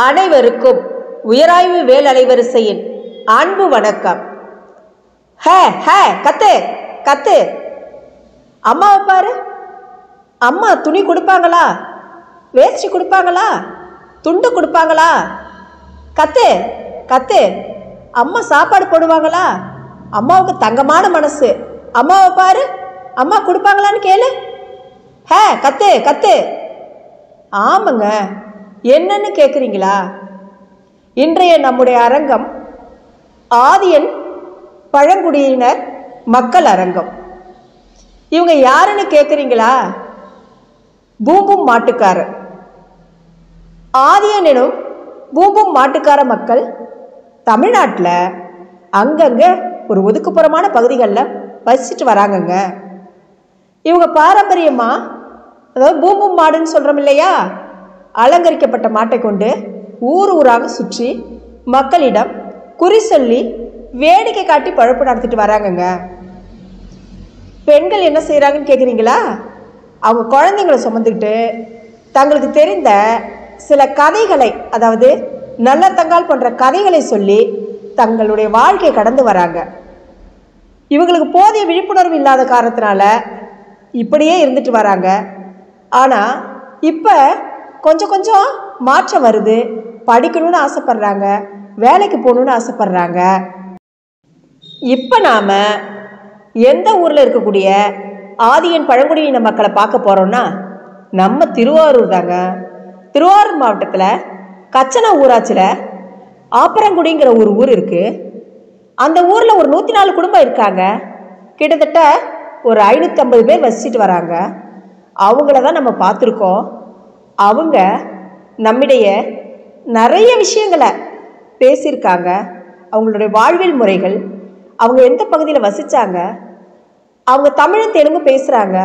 அனைவருக்கும் உயராய்வு வேல் அலைவரிசையின் அன்பு வணக்கம். கத்து கத்து. அம்மாவை பாரு. அம்மா துணி கொடுப்பாங்களா? வேஷ்டி கொடுப்பாங்களா? துண்டு கொடுப்பாங்களா? கத்து கத்து. அம்மா சாப்பாடு போடுவாங்களா? அம்மாவுக்கு தங்கமான மனசு. அம்மாவை பாரு. அம்மா கொடுப்பாங்களான்னு கேளு. கத்து கத்து. ஆமாங்க, என்னன்னு கேட்குறீங்களா? இன்றைய நம்முடைய அரங்கம் ஆதியன் பழங்குடியினர் மக்கள் அரங்கம். இவங்க யாருன்னு கேட்குறீங்களா? பூம்பும் மாட்டுக்காரர். ஆதியன் எனும் பூம்பும் மாட்டுக்கார மக்கள் தமிழ்நாட்டில் அங்கங்கே ஒரு ஒதுக்குப்புறமான பகுதிகளில் வசிச்சுட்டு வராங்கங்க. இவங்க பாரம்பரியமாக, அதாவது பூம்பும் மாடுன்னு சொல்கிறோம் இல்லையா, அலங்கரிக்கப்பட்ட மாட்டை கொண்டு ஊர் ஊராக சுற்றி மக்களிடம் குறி சொல்லி வேடிக்கை காட்டி பழப்பு நடத்திட்டு வராங்கங்க. பெண்கள் என்ன செய்கிறாங்கன்னு கேட்குறீங்களா? அவங்க குழந்தைங்களை சுமந்துக்கிட்டு தங்களுக்கு தெரிந்த சில கதைகளை, அதாவது நல்ல தங்கால் போன்ற கதைகளை சொல்லி தங்களுடைய வாழ்க்கையை கடந்து வராங்க. இவங்களுக்கு போதிய விழிப்புணர்வு இல்லாத காரணத்தினால இப்படியே இருந்துட்டு வராங்க. ஆனால் இப்போ கொஞ்சம் கொஞ்சம் மாற்றம் வருது. படிக்கணும்னு ஆசைப்படுறாங்க, வேலைக்கு போகணுன்னு ஆசைப்படுறாங்க. இப்போ நாம் எந்த ஊரில் இருக்கக்கூடிய ஆதியன் பழங்குடியின மக்களை பார்க்க போகிறோம்னா நம்ம திருவாரூர் தாங்க. திருவாரூர் மாவட்டத்தில் கச்சனா ஊராட்சியில் ஆப்பரங்குடிங்கிற ஒரு ஊர் இருக்குது. அந்த ஊரில் ஒரு 104 குடும்பம் இருக்காங்க. கிட்டத்தட்ட ஒரு 550 பேர் வசிச்சுட்டு வராங்க. அவங்கள தான் நம்ம பார்த்துருக்கோம். அவங்க நம்மிடைய நிறைய விஷயங்களை பேசியிருக்காங்க. அவங்களுடைய வாழ்வியல் முறைகள், அவங்க எந்த பகுதியில் வசித்தாங்க, அவங்க தமிழும் தெலுங்கு பேசுகிறாங்க,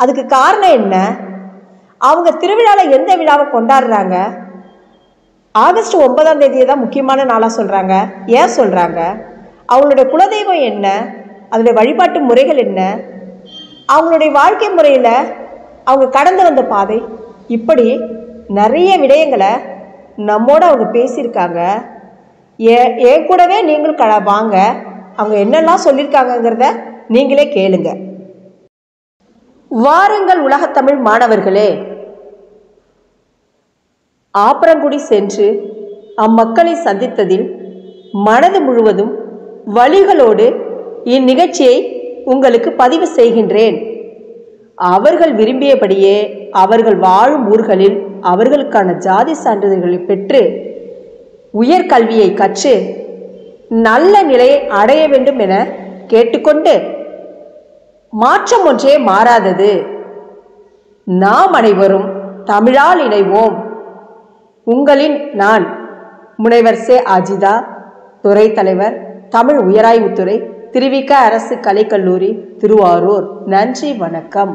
அதுக்கு காரணம் என்ன, அவங்க திருவிழாவில் எந்த விழாவை கொண்டாடுறாங்க, ஆகஸ்ட் 9ஆம் தேதியை தான் முக்கியமான நாளாக சொல்கிறாங்க, ஏன் சொல்கிறாங்க, அவங்களுடைய குலதெய்வம் என்ன, அதனுடைய வழிபாட்டு முறைகள் என்ன, அவங்களுடைய வாழ்க்கை முறையில் அவங்க கடந்து வந்த பாதை, இப்படி நிறைய விடயங்களை நம்மோடு அவங்க பேசியிருக்காங்க. என் கூடவே நீங்களும் வாங்க, அவங்க என்னெல்லாம் சொல்லியிருக்காங்கங்கிறத நீங்களே கேளுங்க. வாருங்கள் உலகத்தமிழ் மாணவர்களே, ஆப்பரங்குடி சென்று அம்மக்களை சந்தித்ததில் மனது முழுவதும் வழிகளோடு இந்நிகழ்ச்சியை உங்களுக்கு பதிவு செய்கின்றேன். அவர்கள் விரும்பியபடியே அவர்கள் வாழும் ஊர்களில் அவர்களுக்கான ஜாதி சான்றிதழ்களை பெற்று உயர்கல்வியை கற்று நல்ல நிலையை அடைய வேண்டும் என கேட்டுக்கொண்டு, மாற்றம் ஒன்றே மாறாதது, நாம் அனைவரும் தமிழால் இணைவோம். உங்களின் நான் முனைவர் சே அஜிதா, துறை தலைவர், தமிழ் உயராய்வுத்துறை, திருவிக அரசு கலைக்கல்லூரி, திருவாரூர். நன்றி, வணக்கம்.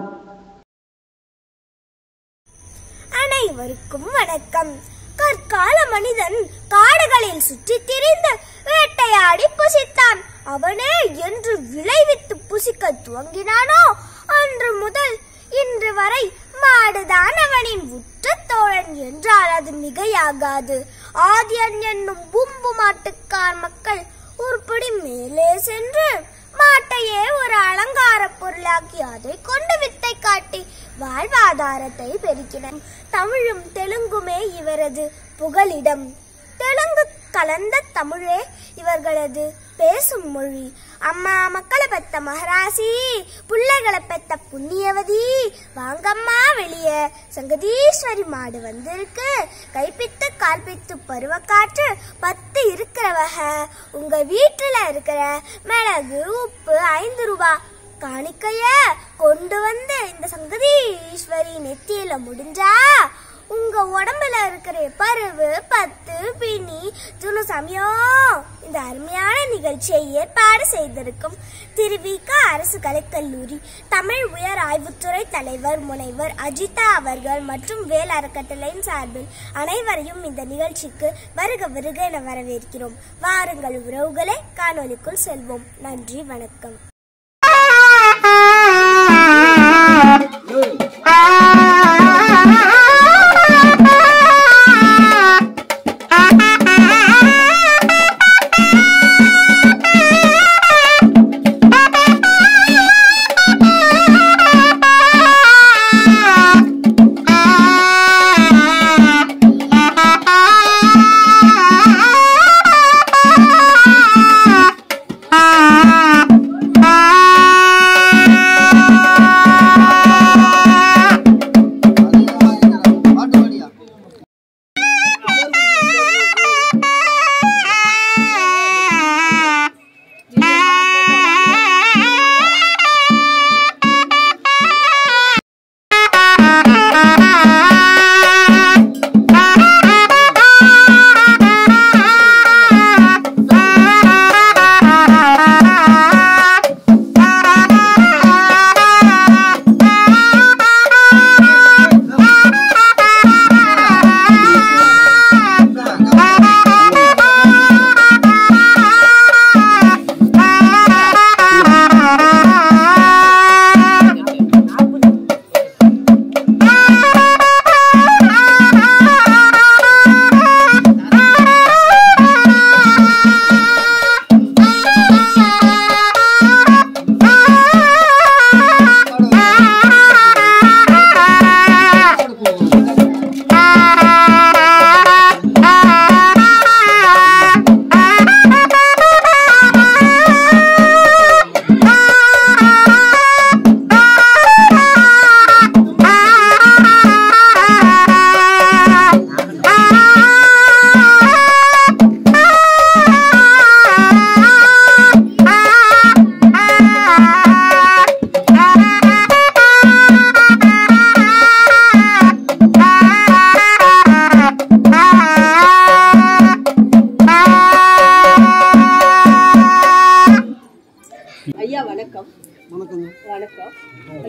அனைவருக்கும் வணக்கம். கற்கால மனிதன் காடுகளில் சுற்றி திரிந்து வேட்டையாடி புசித்தான். அவனே என்று விளைவித்து புசிக்க துவங்கினானோ அன்று முதல் இன்று வரை மாடுதான் அவனின் உற்ற தோழன் என்றால் அது மிகையாகாது. ஆதியன் என்னும் பூம்பு மாட்டுக்கார் மக்கள் உருப்படி மேலே சென்று மாட்டையே ஒரு அலங்கார பொருளாக்கி அதை கொண்டு வித்தை காட்டி வாழ்வாதாரத்தை பெருக்கினர். தமிழும் தெலுங்குமே இவரது புகலிடம். தெலுங்கு கலந்த தமிழே இவர்களது பேசும் மொழி. அம்மா மக்களை பெத்த மகராசி, பிள்ளைகளை பெத்த புண்ணியவதி, வாங்கம்மா வெளிய சங்கதீஸ்வரி மாடு வந்திருக்கு, கைப்பித்து கால்பித்து பருவக்காற்று 10 இருக்கிறவக, உங்க வீட்டுல இருக்கிற மிளகு உப்பு 5 ரூபா காணிக்கைய கொண்டு வந்து இந்த சங்கதீஸ்வரி நெத்தியில முடிஞ்சா உங்க உடம்புல இருக்கிற பருவு 10 பிணி துணு சமயம். இந்த அருமையான நிகழ்ச்சியை ஏற்பாடு செய்திருக்கும் திருவிக அரசு கலைக்கல்லூரி தமிழ் உயர் ஆய்வுத்துறை தலைவர் முனைவர் அஜிதா அவர்கள் மற்றும் வேல் அறக்கட்டளையின் சார்பில் அனைவரையும் இந்த நிகழ்ச்சிக்கு வருக வருக என வரவேற்கிறோம். வாருங்கள் உறவுகளே, காணொலிக்குள் செல்வோம். நன்றி, வணக்கம்.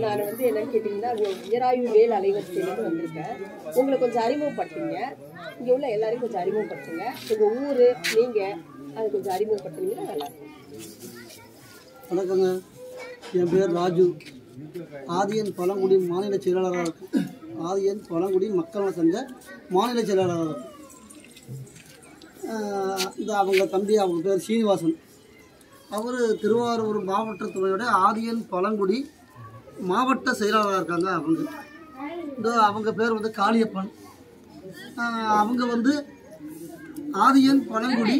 நான் வந்து என்னன்னு கேட்டீங்கன்னா உயராயு வேல் அலைவரிசையிலேருந்து வந்திருக்கேன். உங்களை கொஞ்சம் அறிமுகப்படுத்துங்க, இங்கே உள்ள எல்லாரையும் கொஞ்சம் அறிமுகப்படுத்துங்க. உங்கள் ஊர் நீங்கள் அதை கொஞ்சம் அறிமுகப்படுத்துனீங்கன்னா நல்லா இருக்கும். வணக்கங்க, என் பேர் ராஜு. ஆதியன் பழங்குடி மாநில செயலாளராக இருக்கு. ஆதியன் பழங்குடி மக்கள் நல சங்க மாநில செயலாளராக இருக்கு. இந்த அவங்க தம்பி, அவங்க பேர் சீனிவாசன். அவர் திருவாரூர் மாவட்ட துறையோட ஆதியன் பழங்குடி மாவட்ட செயலாளராக இருக்காங்க. அவங்க பேர் வந்து காளியப்பன். அவங்க வந்து ஆதியன் பழங்குடி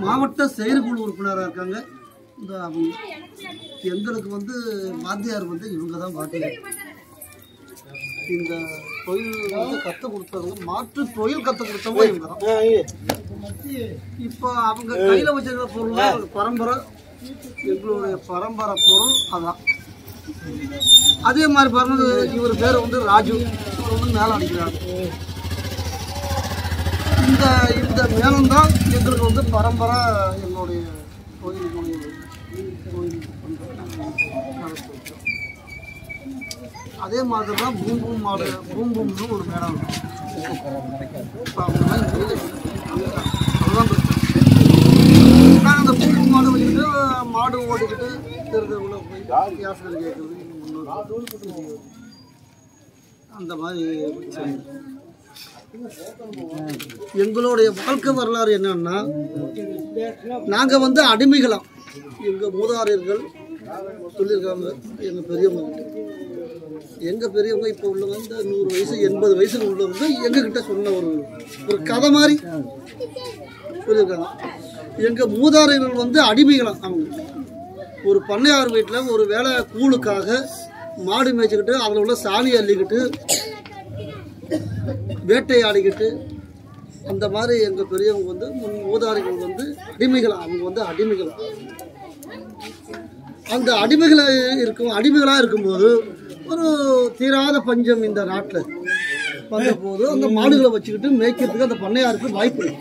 மாவட்ட செயற்குழு உறுப்பினராக இருக்காங்க. இந்த அவங்க எங்களுக்கு வந்து வாத்தியார் வந்து இவங்க தான் வாத்தியார். இந்த தொழில் வந்து கற்றுக் கொடுத்தவங்க, மாற்று தொழில் கற்றுக் கொடுத்தவங்க இவங்க தான். இப்போ அவங்க கையில் வச்சிருக்கிற பொருள் பரம்பரை, எங்களுடைய பரம்பரை பொருள் அதான். அதே மாதிரி பாருங்க, இவர் பேர் வந்து ராஜு. வந்து மேலே அடிக்கிறார். இந்த மேளம்தான் எங்களுக்கு வந்து பரம்பரை, எங்களுடைய கோயில் அதே மாதிரி தான் பூம்பூம் மாடு, பூம்பூம்னு ஒரு மேடம். இப்போ அவங்களாம் நான் அந்த பூம்பூம் மாடு வச்சுக்கிட்டு மாடு ஓடிக்கிட்டு தெருவுல போய் யாசனை கேட்குறது அந்த மாதிரி. எங்களுடைய வாழ்க்கை வரலாறு என்னன்னா, நாங்கள் வந்து அடிமைகளாம். எங்கள் மூதாதையர்கள் சொல்லியிருக்காங்க. எங்கள் பெரியவங்க இப்போ உள்ளவங்க இந்த 100 வயசு 80 வயசுல உள்ளவங்க எங்ககிட்ட சொன்ன ஒரு கதை மாதிரி சொல்லியிருக்காங்க. எங்கள் மூதாதையர்கள் வந்து அடிமைகளாம். அவங்க ஒரு பண்ணையார் வீட்டில் ஒரு வேலை கூழுக்காக மாடு மேய்ச்சிக்கிட்டு அதில் உள்ள சாணி அள்ளிக்கிட்டு வேட்டையாடிக்கிட்டு அந்த மாதிரி எங்கள் பெரியவங்க வந்து மூதாதையர்கள் வந்து அடிமைகளாக, அவங்க வந்து அடிமைகளாக. அந்த அடிமைகளாக இருக்கும்போது ஒரு தீராத பஞ்சம் இந்த நாட்டில் வந்தபோது அந்த மாடுகளை வச்சுக்கிட்டு மேய்க்கிறதுக்கு அந்த பண்ணையாருக்கு வாய்ப்பு இல்லை.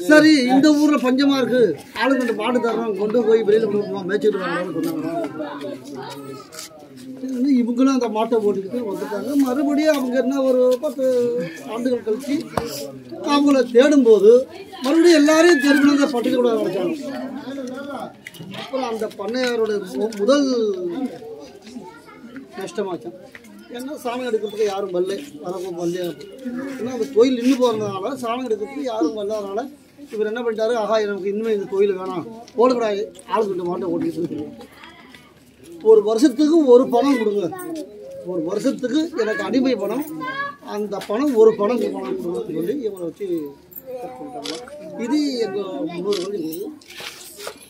சரி, இந்த ஊரில் பஞ்சமாக இருக்குது, ஆளுங்க மாடு தர்றோம், கொண்டு போய் வெளியில் மேய்ச்சிட்டு வாங்கன்னு சொன்னாங்க. இவங்களும் அந்த மாட்டை ஓட்டிக்கிட்டு வந்துட்டாங்க. மறுபடியும் அவங்க என்ன ஒரு 10 ஆண்டுகள் கழிச்சு அவங்கள தேடும்போது மறுபடியும் எல்லாரையும் தெருவிழந்த பட்டியலோட வச்சாங்க. அப்புறம் அந்த பண்ணையாரோட முதல் நஷ்டமாச்சான். ஏன்னா சாமி எடுக்கிறதுக்கு யாரும் வரல, வரப்போ வரல. ஏன்னா அந்த கோயில் நின்று போகிறதுனால சாமி எடுக்கிறதுக்கு யாரும் வரலாதனால இவர் என்ன பண்ணிட்டாரு, ஆகா எனக்கு இனிமேல் இந்த கோயில் வேணாம், ஓடுக்கூடாது, ஆளுக்கிட்ட மாட்டை ஓட்டிட்டு ஒரு வருஷத்துக்கு ஒரு பணம் கொடுங்க, ஒரு வருஷத்துக்கு எனக்கு அடிமை பணம், அந்த பணம் ஒரு பணம் கொடுங்கன்னு சொல்லி இவங்களை வச்சு பண்ணிட்டாங்க. இது எங்கள் முன்னோர்கள் எங்களுக்கு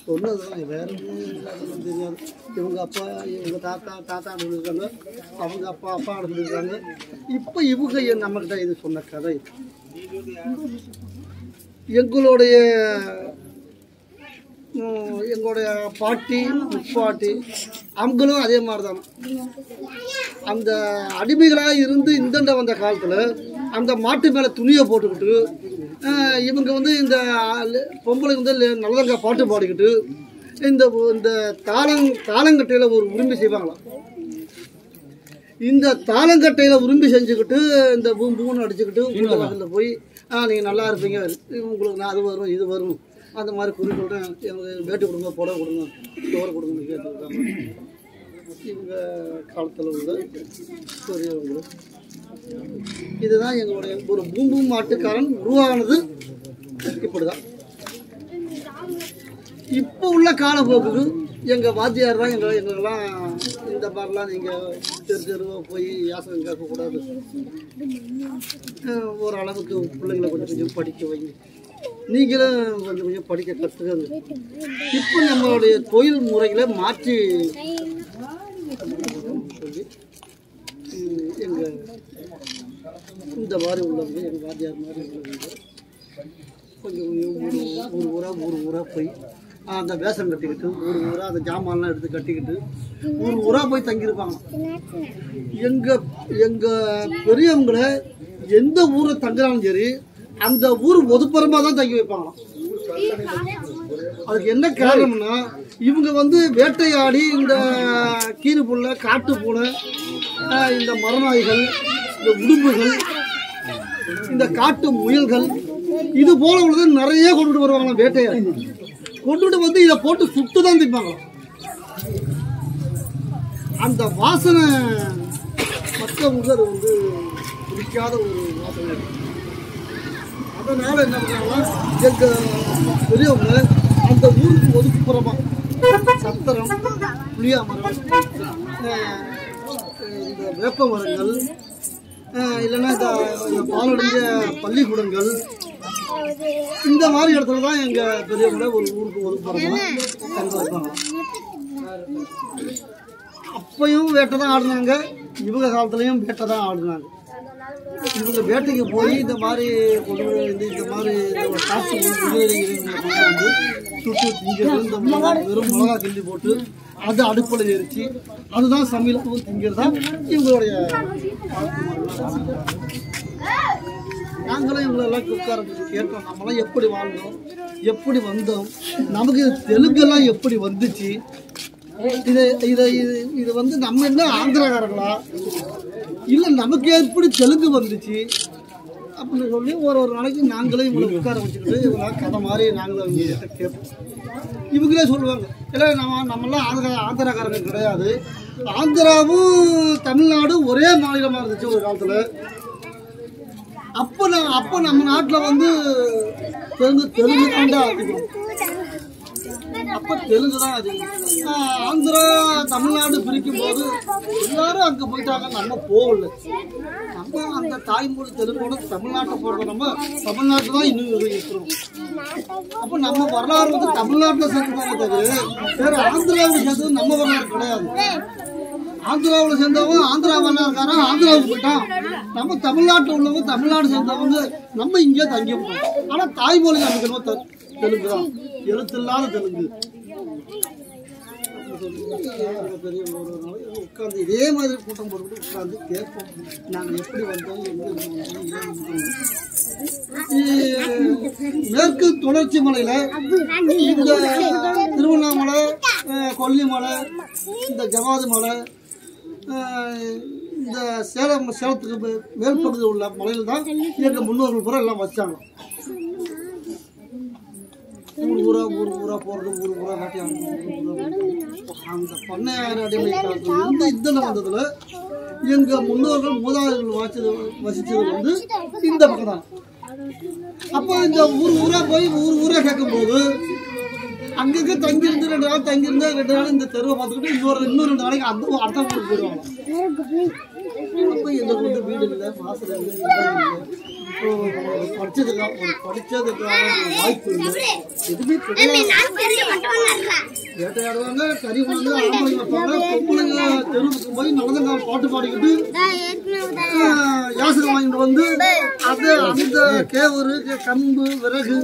சொன்னதுதான், வேற ஒன்றும் தெரியாது. இவங்க அப்பா, இவங்க தாத்தா சொல்லியிருக்காங்க, அவங்க அப்பா சொல்லியிருக்காங்க. இப்போ இவங்க நம்மக்கிட்ட இது சொன்ன கதை. எங்களுடைய பாட்டி முப்பாட்டி அவங்களும் அதே மாதிரி தான். அந்த அடிமைகளாக இருந்து இந்தண்ட வந்த காலத்தில் அந்த மாட்டு மேலே துணியை போட்டுக்கிட்டு இவங்க வந்து இந்த பொம்பளை வந்து நல்லதங்க பாட்டு பாடிக்கிட்டு இந்த தாளங்கட்டையில் ஒரு உரிமை செய்வாங்களாம். இந்த தாளங்கட்டையில் உரிமை செஞ்சுக்கிட்டு இந்த பூன்னு அடிச்சுக்கிட்டு வீட்டில் போய் நீங்கள் நல்லா இருப்பீங்க, உங்களுக்கு நான் அது வரும் இது வரும் அந்த மாதிரி குறி சொல்கிறேன், எனக்கு வேட்டு கொடுங்க, புடவை கொடுங்க, சோறு கொடுங்கன்னு கேட்டுருக்காங்க. இவங்க காலத்தில் உள்ள பெரியவங்க. இதுதான் எங்களுடைய ஒரு பூம்பூம் மாட்டுக்காரன் உருவானது இப்படிதான். இப்போ உள்ள காலப்போக்குக்கு எங்கள் வாத்தியார் தான் எங்களுக்கெல்லாம் இந்த மாதிரிலாம் நீங்கள் தெருவாக போய் யாசகம் கேட்கக்கூடாது, ஓரளவுக்கு பிள்ளைங்களை கொஞ்சம் படிக்க வைங்க, நீங்களும் கொஞ்சம் படிக்க கற்றுக்கங்க. இப்போ நம்மளுடைய தொழில் முறைகளை மாற்றி சொல்லி எங்கள் இந்த மாதிரி உள்ளவங்க, எங்கள் வாத்தியார் மாதிரி உள்ளவங்க கொஞ்சம் ஊர் ஊராக போய் அந்த வேஷம் கட்டிக்கிட்டு ஊராக அந்த ஜாமான்லாம் எடுத்து கட்டிக்கிட்டு ஊராக போய் தங்கியிருப்பாங்க. எங்கள் பெரியவங்களை எந்த ஊரில் தங்குறாலும் சரி அந்த ஊர் ஒதுப்புறமாக தான் தங்கி வைப்பாங்களாம். அதுக்கு என்ன காரணம்னா, இவங்க வந்து வேட்டையாடி இந்த கீரி புல்லை, காட்டு பூனை, இந்த மரநாய்கள், இந்த உடும்புகள், இந்த காட்டு முயல்கள் இது போல உள்ளது நிறைய கொண்டுட்டு வருவாங்களாம். வேட்டையாடி கொண்டுட்டு வந்து இதை போட்டு சுட்டு தான் திப்பாங்களாம். அந்த வாசனை மற்றவங்க வந்து பிடிக்காத ஒரு வாசனை. அதனால என்ன பண்ணாங்கன்னா எங்க பெரியவங்க அந்த ஊருக்கு ஒதுக்குப்புறமா சத்திரம், புளியா மரம், இந்த வேப்ப மரங்கள், இல்லைன்னா இந்த பாலடைஞ்ச பள்ளிக்கூடங்கள், இந்த மாதிரி இடத்துல தான் எங்க பெரியவங்க ஒரு ஊருக்கு ஒதுக்குப்புறமா இருப்பாங்க. அப்பையும் வேட்டை தான் ஆடுனாங்க, இவங்க காலத்துலயும் வேட்டை தான் ஆடுனாங்க. இவங்க வேட்டைக்கு போய் இந்த மாதிரி கொண்டு வந்து இந்த மாதிரி காசு வந்து சுட்டு திங்கிறது, இந்த வெறும் மிளகா கிண்டி போட்டு அது அடுப்பில் எரிச்சு அதுதான் சமையலுக்கு திங்கிறதா இவங்களுடைய. நாங்களும் இவங்களெல்லாம் உட்காரத்துக்கு கேட்டோம், நம்மளாம் எப்படி வாழ்ந்தோம், எப்படி வந்தோம், நமக்கு தெலுங்கெல்லாம் எப்படி வந்துச்சு, இது வந்து நம்ம என்ன ஆந்திராக்காரங்களா இல்லை நமக்கு எப்படி தெலுங்கு வந்துச்சு அப்படின்னு சொல்லி ஒரு நாளைக்கு நாங்களே இவங்களை உட்கார வச்சுக்கிட்டு இவங்களா கதை மாதிரி நாங்களும் அவங்க கேட்போம். இவங்களே சொல்லுவாங்க, இல்லை நம்மளாம் ஆந்திராக்காரங்க கிடையாது, ஆந்திராவும் தமிழ்நாடும் ஒரே மாநிலமாக இருந்துச்சு ஒரு காலத்தில். அப்போ நம்ம நாட்டில் வந்து தெலுங்கு தாண்டா அதிகம், அப்போ தெலுங்கு தான் அதிகம். ஆந்திரா தமிழ்நாடு பிரிக்கும் போது எல்லாரும் அங்கே போயிட்டாங்க, நம்ம போகல. நம்ம அந்த தாய்மொழி தெலுங்கோட தமிழ்நாட்டை போடுறோம், நம்ம தமிழ்நாட்டில் தான் இன்னும் இருக்கிறோம். அப்போ நம்ம வரலாறு வந்து தமிழ்நாட்டில் சேர்ந்துட்டாங்க தவிர வேற ஆந்திராவில் சேர்ந்தது நம்ம வரலாறு கிடையாது. ஆந்திராவில் சேர்ந்தவங்க ஆந்திரா வரலாறுக்காரன் ஆந்திராவுக்கு போயிட்டான், நம்ம தமிழ்நாட்டில் உள்ளவங்க தமிழ்நாடு சேர்ந்தவங்க நம்ம இங்கே தங்கி போட்டோம். ஆனால் தாய்மொழி நமக்கு தெலுங்கு தான், எழுத்தில்லாத தெலுங்கு. பெரிய உட்காந்து இதே மாதிரி கூட்டம் போட்டு உட்காந்து கேட்போம், நாங்கள் எப்படி வந்தோம், மேற்கு தொடர்ச்சி மலையில இந்த திருவண்ணாமலை, கொல்லிமலை, இந்த ஜவாது மலை, இந்த சேலத்துக்கு மேல் பகுதியில் உள்ள மலையில தான் எங்கள் முன்னோர்கள் பூரா எல்லாம் வச்சாங்க. ஊர் ஊரா போறது, ஊர் ஊரா அந்த பண்ணையாறு அடிமை காலத்துல இந்த வந்ததுல எங்க முன்னோர்கள் மூதாதையர்கள் வசிச்சது வந்து இந்த பக்கம் தான். அப்போ இந்த ஊரா போய் ஊரா கேட்கும் போது அங்கங்க தங்கியிருந்து 2 நாள் தங்கியிருந்தா 2 நாள் இந்த தெருவை பார்த்துக்கிட்டு இன்னொரு 2 நாளைக்கு அந்த அடுத்த ஊருக்கு போயிடுவாங்க. அப்போ எங்களுக்கு வந்து வீடு இல்லை, வாசல் இல்லை, படிச்சதுக்கான வாய்ப்பு இல்லை, எதுவுமே வேட்டையாடுவாங்க, கறி வந்து ஆம்பளைங்க வைப்பாங்க, பொம்பளைங்க தெருவுக்கு போய் நல்லதங்கால் பாட்டு பாடிக்கிட்டு யாசகம் வாங்கிட்டு வந்து அதை அந்த கேவரு, கம்பு, விறகு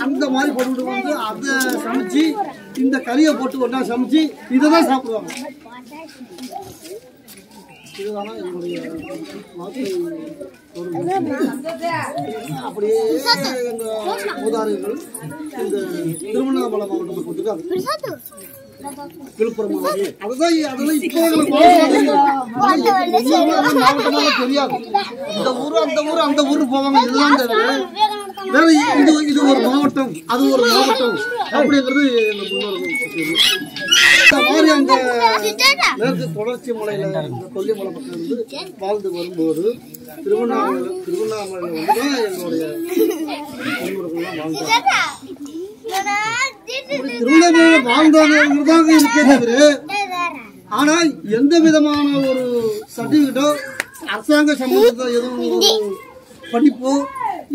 அந்த மாதிரி போட்டுக்கிட்டு வந்து அதை சமைச்சு இந்த கறியை போட்டு ஒன்றா சமைச்சு இதை தான் சாப்பிடுவாங்க. இதுதானா என்னுடைய அப்படியே எங்க மூதாதையர்கள் இந்த திருவண்ணாமலை மாவட்டத்தை கொடுத்துருக்காங்க, விழுப்புரம் மாவட்டம். அதெல்லாம் இப்போ மாவட்டமாக தெரியாது. இந்த ஊர் அந்த ஊர் போவாங்க, இதுதான் வேற இது ஒரு மாவட்டம், அது ஒரு மாவட்டம் அப்படிங்கிறது எங்க முன்னோர்கள். அந்த மேற்கு தொடர்ச்சி மலையில இந்த கொல்லிமலை பக்கம் இருந்து வாழ்ந்து வரும்போது திருவண்ணாமலை வந்துதான் எங்களுடைய முன்னோர்கள்லாம் வாழ்ந்தாங்க. திருவண்ணாமலை வாழ்ந்தாங்க இருக்கே தவிர ஆனா எந்த விதமான ஒரு சர்டிபிகேட்டோ அரசாங்க சம்பந்தத்தை எதுவும் படிப்போ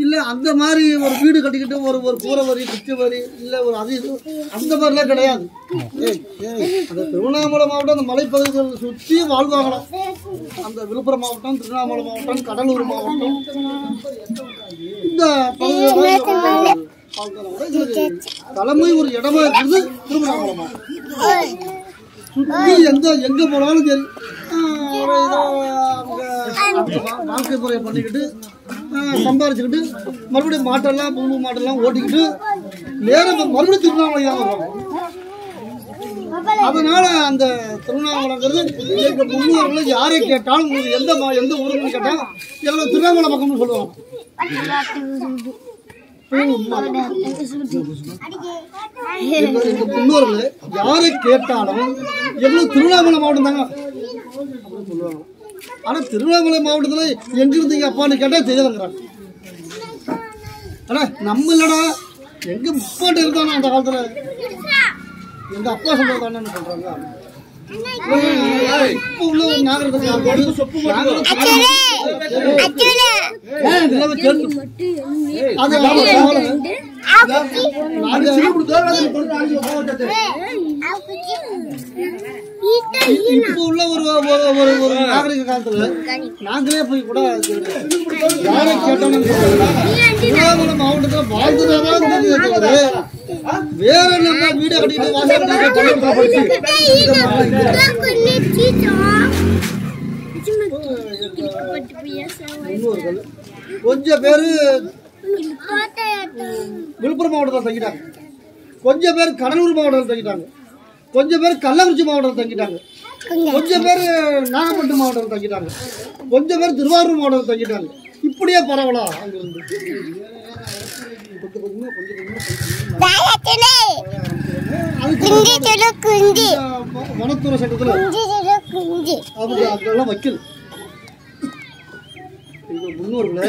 இல்லை அந்த மாதிரி ஒரு வீடு கட்டிக்கிட்டு ஒரு கூரை வரி, குச்சி வரி, இல்லை ஒரு அது இது அந்த மாதிரிலாம் கிடையாது. அந்த திருவண்ணாமலை மாவட்டம் அந்த மலைப்பகுதிகள் சுற்றி வாழ்வாங்களாம். அந்த விழுப்புரம் மாவட்டம், திருவண்ணாமலை மாவட்டம், கடலூர் மாவட்டம் இந்த பகுதிகள் தலைமை ஒரு இடமா இருக்குது திருவண்ணாமலை மாவட்டம். சுற்றி எங்க போனாலும் சரி வாழ்க்கை முறையை பண்ணிக்கிட்டு சம்பாரிச்சுக்கிட்டு மறுபடியும் மாட்டெல்லாம் ஓட்டிக்கிட்டு நேரம் மறுபடியும் திருவண்ணாமலை தான் வருவாங்க. அதனால அந்த திருவண்ணாமலைங்கிறது எங்க முன்னோர்கள் யாரை கேட்டாலும் உங்களுக்கு எந்த ஊருன்னு கேட்டால் எல்லாம் திருவண்ணாமலை பக்கம்னு சொல்லுவாங்க. எங்க முன்னோர்கள் யாரை கேட்டாலும் எவ்வளவு திருவண்ணாமலை மாவட்டம் தாங்க அப்படின்னு சொல்லுவாங்க. ஆனா திருவண்ணாமலை மாவட்டத்துல எங்க இருந்தீங்க அப்பான்னு கேட்டா தெரியாதுங்கிறாங்க. ஆனா நம்ம இல்லடா எங்க முப்பாட்டு இருந்தானோ அந்த காலத்துல எங்க அப்பா சொல்றதானு சொல்றாங்க. இப்ப உள்ள ஒரு நாகரிகத்துக்கு சொப்பு இப்ப உள்ள ஒரு நாகரிக காலத்துல நாங்களே போய் கூட யாரை கேட்டோம்னு திருவண்ணாமலை மாவட்டத்துல வாழ்ந்துதான் தெரிஞ்சது. வேற நம்ம வீடியோ கட்டிட்டு கொஞ்சம் பேரு விழுப்புரம் மாவட்டத்தில் தங்கிட்டாங்க, கொஞ்சம் பேர் கடலூர் மாவட்டத்தில் தங்கிட்டாங்க, கொஞ்சம் பேர் கள்ளக்குறிச்சி மாவட்டத்தில் தங்கிட்டாங்க, கொஞ்சம் பேர் நாகப்பட்டினம் மாவட்டத்தில் தங்கிட்டாங்க, கொஞ்சம் பேர் திருவாரூர் மாவட்டத்தில் தங்கிட்டாங்க. இப்படியே பரவலாம் அங்கிருந்து வனத்துறை சட்டத்துல அதெல்லாம் வைக்கல. எங்க முன்னோர்களை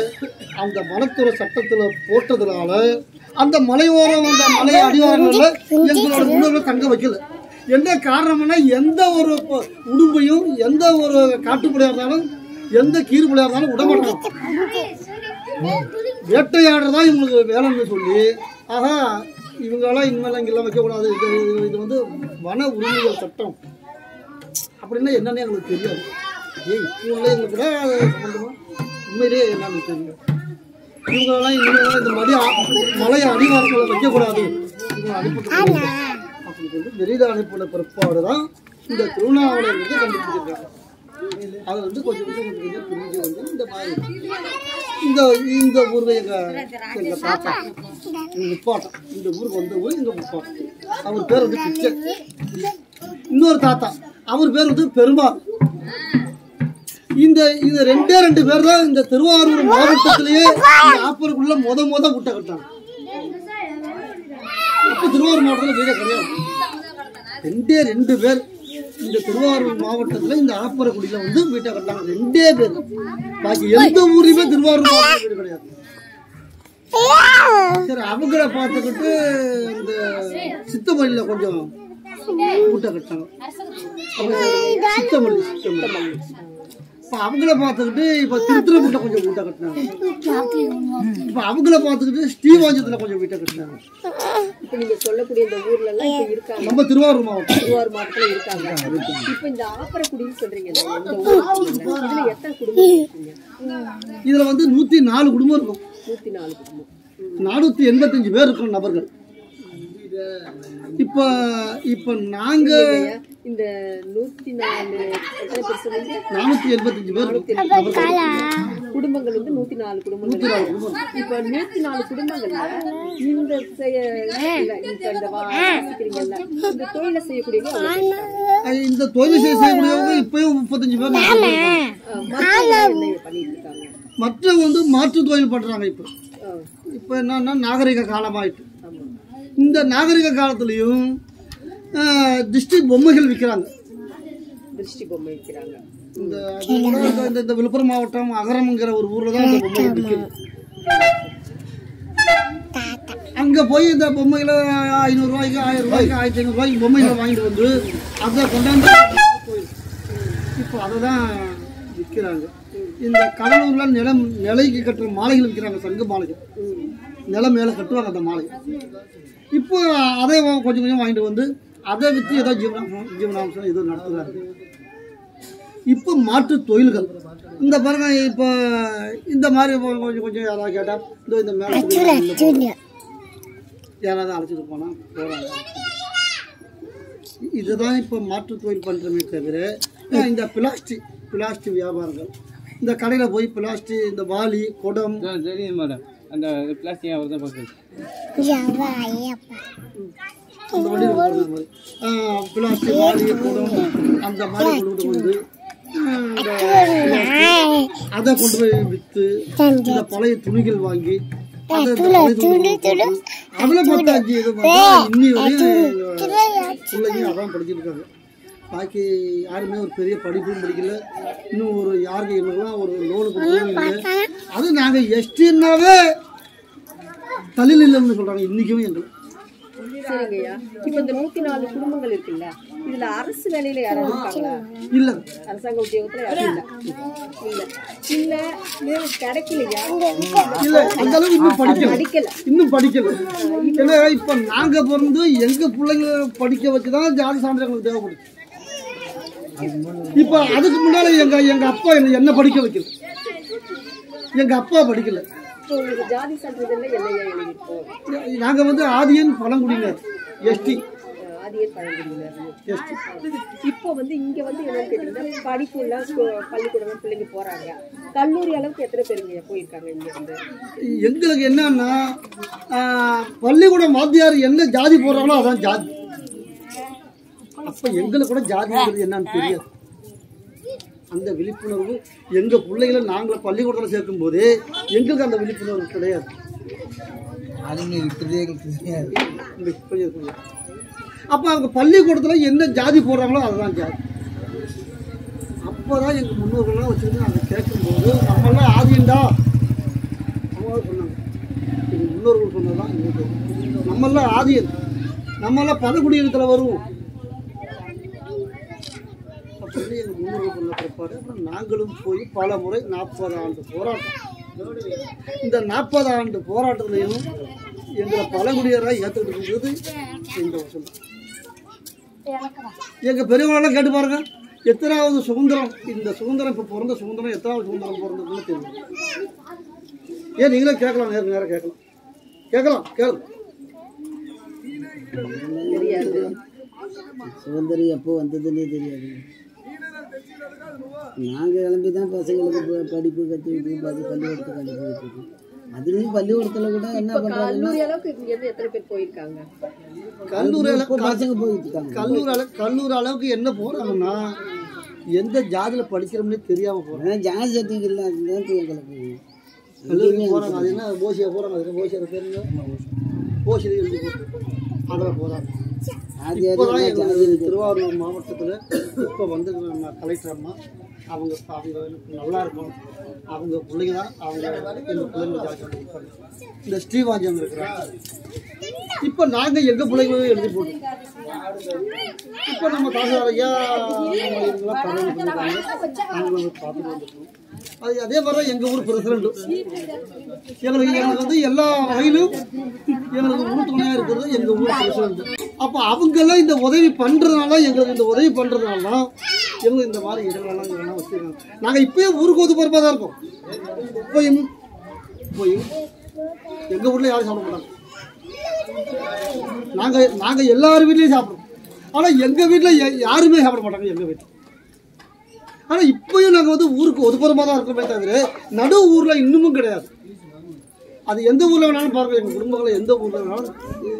அந்த வனத்துறை சட்டத்துல போட்டதுனால அந்த மலையோரம் அந்த மலை அடிவாரங்கள்ல எங்களோட முன்னோர்கள் தங்க வைக்கல. என்ன காரணம்னா எந்த ஒரு உடும்பையும் எந்த ஒரு காட்டுப்புலியா இருந்தாலும் எந்த கீறுப்புலியா இருந்தாலும் விடமாட்டாங்க. வேட்டையாடுறதான் இவங்களுக்கு வேலைன்னு சொல்லி ஆகா இவங்கெல்லாம் இனிமேல் இங்கெல்லாம் வைக்கக்கூடாது, இது வந்து வன உரிமைகள் சட்டம் அப்படின்னா என்னன்னு எங்களுக்கு தெரியாது. இப்போ உள்ள எங்களுக்கு கூட சம்பந்தமா உண்மையிலே என்னன்னு தெரியும். இவங்கெல்லாம் இனிமேல் இந்த மலை அடிவாரங்களை வைக்கக்கூடாது இவங்க அனுப்பிட்டு அப்படின்னு சொல்லிட்டு வெளியில அனுப்பின பிற்பாடுதான் இந்த திருவண்ணாமலை வந்து கண்டுபிடிச்சிருக்காங்க. அதை வந்து கொஞ்சம் கொஞ்சம் புரிஞ்சு வந்து இந்த மாதிரி இந்த ஊர்ல எங்க தாத்தா முப்பாட்டம் இந்த ஊருக்கு வந்த ஊர் எங்க முப்பாட்டம். அவர் பேர் வந்து பிச்சை. இன்னொரு தாத்தா அவர் பேர் வந்து பெருமாள். இந்த ரெண்டு பேர் தான் இந்த திருவாரூர் மாவட்டத்திலேயே ஆப்பருக்குள்ள முத முட்டை கட்டாங்க. அப்ப திருவாரூர் மாவட்டத்தில் வீடே கிடையாது. ரெண்டு பேர் இந்த திருவாரூர் மாவட்டத்துல இந்த ஆப்பரக்குடியில வந்து வீட்டை கட்டாங்க. 2 பேர். பாக்கி எந்த ஊரையுமே திருவாரூர் மாவட்டத்தில் வீடு கிடையாது. சரி அவங்கள பார்த்துக்கிட்டு இந்த சித்தமல்லியில கொஞ்சம் வீட்டை கட்டாங்க. சித்தமல்லி இப்ப அவங்கள பார்த்துக்கிட்டு இப்ப திருத்துறைப்பூட்ட கொஞ்சம் வீட்டை கட்டினாங்க. இப்ப அவங்கள பார்த்துக்கிட்டு ஸ்ரீவாஞ்சத்துல கொஞ்சம் வீட்டை கட்டினாங்க. இப்ப நீங்க சொல்லக்கூடிய இந்த ஊர்ல எல்லாம் இப்ப இருக்காங்க. நம்ம திருவாரூர் மாவட்டத்துல இருக்காங்க. இப்ப இந்த ஆப்பரக்குடின்னு சொல்றீங்க, இந்த ஊர் இதுல எத்தனை குடும்பம் இருக்கீங்க? இதுல வந்து 104 குடும்பம் இருக்கும். 104 குடும்பம், 485 பேர் இருக்கிற நபர்கள். இப்ப நாங்க இந்த 104 எத்தனை பேர் சொன்னீங்க? 485 பேர் குடும்பங்கள் வந்து 104 குடும்பங்கள். இப்ப 104 குடும்பங்கள்ல இந்த தொழிலை செய்யக்கூடியவங்க இந்த தொழில் செய்யக்கூடியவங்க இப்பயும் 35 பேர் பண்ணிட்டு இருக்காங்க. மற்ற வந்து மாற்று தொழில் பண்றாங்க. இப்ப என்னன்னா நாகரிக காலமாயிட்டு இந்த நாகரிக காலத்திலையும் திருஷ்டி பொம்மைகள் விற்கிறாங்க. இந்த விழுப்புரம் மாவட்டம் அகரம்ங்கிற ஒரு ஊர்ல தான் இந்த பொம்மைகள் விற்கிறது. அங்க போய் இந்த பொம்மைகளை 500 ரூபாய்க்கு 1000 ரூபாய்க்கு 1500 ரூபாய்க்கு பொம்மைகளை வாங்கிட்டு வந்து அதை கொண்டாந்து இப்போ அதை தான் விற்கிறாங்க. இந்த கடலூர்ல நிலைக்கு கட்டுற மாலைகள் விற்கிறாங்க. சங்கு மாலைகள் நிலம் மேல கட்டுவாங்க அந்த மாலை. இப்போ அதை கொஞ்சம் கொஞ்சம் வாங்கிட்டு வந்து அதை வச்சு ஏதோ ஜீவனாம்சம் ஏதோ நடத்துறாங்க. இப்போ மாற்று தொழில்கள் இந்த பாருங்க. இப்போ இந்த மாதிரி கொஞ்சம் கொஞ்சம் யாராவது கேட்டா இந்த மேல யாராவது அழைச்சிட்டு போனா போறாங்க. இதுதான் இப்போ மாற்று தொழில் பண்றமே தவிர இந்த பிளாஸ்டிக் வியாபாரங்கள் இந்த கடையில் போய் பிளாஸ்டிக் இந்த வாளி குடம் தெரியும் மேடம் அந்த பிளாஸ்டிக் அந்த வண்டியில் போடுற மாதிரி பிளாஸ்டிக் வாளி குடம் அந்த மாதிரி கொண்டு வந்து அதை கொண்டு போய் விற்று இந்த பழைய துணிகள் வாங்கி அதுல பார்த்தாச்சு இது இன்னி வரையும் பிள்ளைங்க அதான் படிச்சுட்டு இருக்காங்க. பாக்கி யாருமே ஒரு பெரிய படிப்பும் படிக்கல. இன்னும் ஒரு யாருக்கு எங்களுக்குலாம் ஒரு லோனு கொடுக்கவும் இல்லை. அது நாங்கள் எஸ்டின்னாவே தள்ளில் இல்லைன்னு சொல்றாங்க இன்னைக்கும் எங்களுக்கு. சரிங்கய்யா, இப்ப இந்த 104 குடும்பங்கள் இருக்குல்ல, இதுல அரசு வேலையில யாராவது இருக்காங்களா? இல்ல, அரசாங்க உத்தியோகத்துல யாரும் இல்ல. இல்ல இல்ல கிடைக்கலையா? இல்ல, அந்த அளவுக்கு இன்னும் படிக்கல. இன்னும் படிக்கல. ஏன்னா இப்ப நாங்க பிறந்து எங்க பிள்ளைங்க படிக்க வச்சுதான் ஜாதி சான்றிதழ் எங்களுக்கு தேவைப்படுது. இப்ப அதுக்கு முன்னால எங்க அப்பா என்ன படிக்க வைக்கல. எங்க அப்பா படிக்கல. ஜாதி சான்றிதழ்ல என்னையா எழுதிருக்கோம்? நாங்க வந்து ஆதியன் பழங்குடியினர் எஸ்டி. ஆதியன் பழங்குடியினர் எஸ்டி. இப்போ வந்து இங்க வந்து என்னன்னு கேட்டீங்கன்னா படிப்பு எல்லாம் பள்ளிக்கூடம் பிள்ளைங்க போறாங்க. கல்லூரி அளவுக்கு எத்தனை பேருங்க போயிருக்காங்க இங்க வந்து? எங்களுக்கு என்னன்னா பள்ளிக்கூடம் வாத்தியார் என்ன ஜாதி போடுறாங்களோ அதான் ஜாதி. அப்ப எங்களுக்கு கூட ஜாதிங்கிறது என்னன்னு தெரியாது. அந்த விழிப்புணர்வு எங்க பிள்ளைகளை நாங்கள் பள்ளிக்கூடத்தில் சேர்க்கும் போது எங்களுக்கு அந்த விழிப்புணர்வு கிடையாது. அப்ப அவங்க பள்ளிக்கூடத்துல என்ன ஜாதி போடுறாங்களோ அதுதான் ஜாதி. அப்பதான் எங்க முன்னோர்கள்லாம் வச்சுக்கிட்டு நாங்கள் கேட்கும்போது நம்மளாம் ஆதியண்டா அவங்க சொன்னாங்க. எங்க முன்னோர்கள் சொன்னதுதான் நம்மளாம் ஆதியன், நம்மளாம் பதக்குடியினத்துல வருவோம் அப்படின்னு எங்கள் முன்னோர்கள் சொன்ன பிற்பாடு அப்புறம் நாங்களும் போய் பல முறை 40 ஆண்டு போராட்டம். இந்த 40 ஆண்டு போராட்டத்திலையும் எங்களை பழங்குடியராக ஏற்றுக்கிட்டு இருக்கிறது இந்த வருஷம். எங்க பெரியவங்களெல்லாம் கேட்டு பாருங்க, எத்தனாவது சுதந்திரம், இந்த சுதந்திரம் இப்ப பிறந்த சுதந்திரம் எத்தனாவது சுதந்திரம் பிறந்ததுன்னு தெரியும். ஏன் நீங்களே கேட்கலாம், நேரம் கேட்கலாம் கேளு. சுதந்திரம் எப்போ வந்ததுன்னே தெரியாது. நாங்கள் கிளம்பி தான் பசங்களுக்கு படிப்பு கற்றுக்கிட்டு பள்ளிக்கூடத்துக்கு அனுப்பிட்டுருக்கோம். அதுலேயும் பள்ளிக்கூடத்தில் கூட என்ன பண்ணுறாங்கன்னா எத்தனை பேர் போயிருக்காங்க? கல்லூரி பசங்க போயிட்டு இருக்காங்க. கல்லூரி அளவுக்கு என்ன போறாங்கன்னா எந்த ஜாதியில் படிக்கிறோம்னே தெரியாம போறோம். ஜாதி சர்டிஃபிகேட் அதுதான் எங்களுக்கு கல்லூரி போறாங்க. அது என்ன போசியா போறாங்க, அது போசியா பேருங்க போசி எழுதி போட்டு அதில் போறாங்க. திருவாரூர் மாவட்டத்தில் இப்போ வந்து நம்ம கலெக்டர் அம்மா அவங்க நல்லா இருக்கும். அவங்க பிள்ளைங்க தான் அவங்க எங்கள் பிள்ளைங்க ஜாதி இருப்பாங்க. இந்த ஸ்ரீவாஜம் இருக்கிறாங்க. இப்போ நாங்கள் எங்கள் பிள்ளைங்களும் எழுதி போட்டோம். இப்போ நம்ம தாசார் ஐயா இவங்கெல்லாம் பரவாயில்ல பண்ணிருக்காங்க. நாங்கள் பார்த்துட்டு வந்துருக்கோம். அது அதே மாதிரி தான் எங்கள் ஊர் பிரசிடண்ட் எங்களுக்கு வந்து எல்லா வகையிலும் எங்களுக்கு உறுதுணையாக இருக்கிறது எங்கள் ஊர் பிரசிடண்ட். அப்போ அவங்கெல்லாம் இந்த உதவி பண்ணுறதுனால எங்களுக்கு இந்த உதவி பண்ணுறதுனால தான் எங்களுக்கு இந்த மாதிரி இடங்களெல்லாம் இதெல்லாம் வச்சுருக்காங்க. நாங்கள் இப்போயும் ஊருக்கு ஒதுப்பறப்பாக தான் இருக்கோம். இப்போயும் எங்கள் ஊரில் யாரும் சாப்பிட மாட்டாங்க. நாங்கள் எல்லார் வீட்லேயும் சாப்பிட்றோம். ஆனால் எங்கள் வீட்டில் யாருமே சாப்பிட மாட்டாங்க எங்கள் வீட்டில். ஆனால் இப்போயும் நாங்கள் வந்து ஊருக்கு ஒதுப்பறமாக தான் இருக்கிறோமே தவிர நடு ஊரில் இன்னமும் கிடையாது. அது எந்த ஊரில் வேணாலும் பாருங்கள், எங்கள் குடும்பங்களை எந்த ஊரில் வேணாலும்,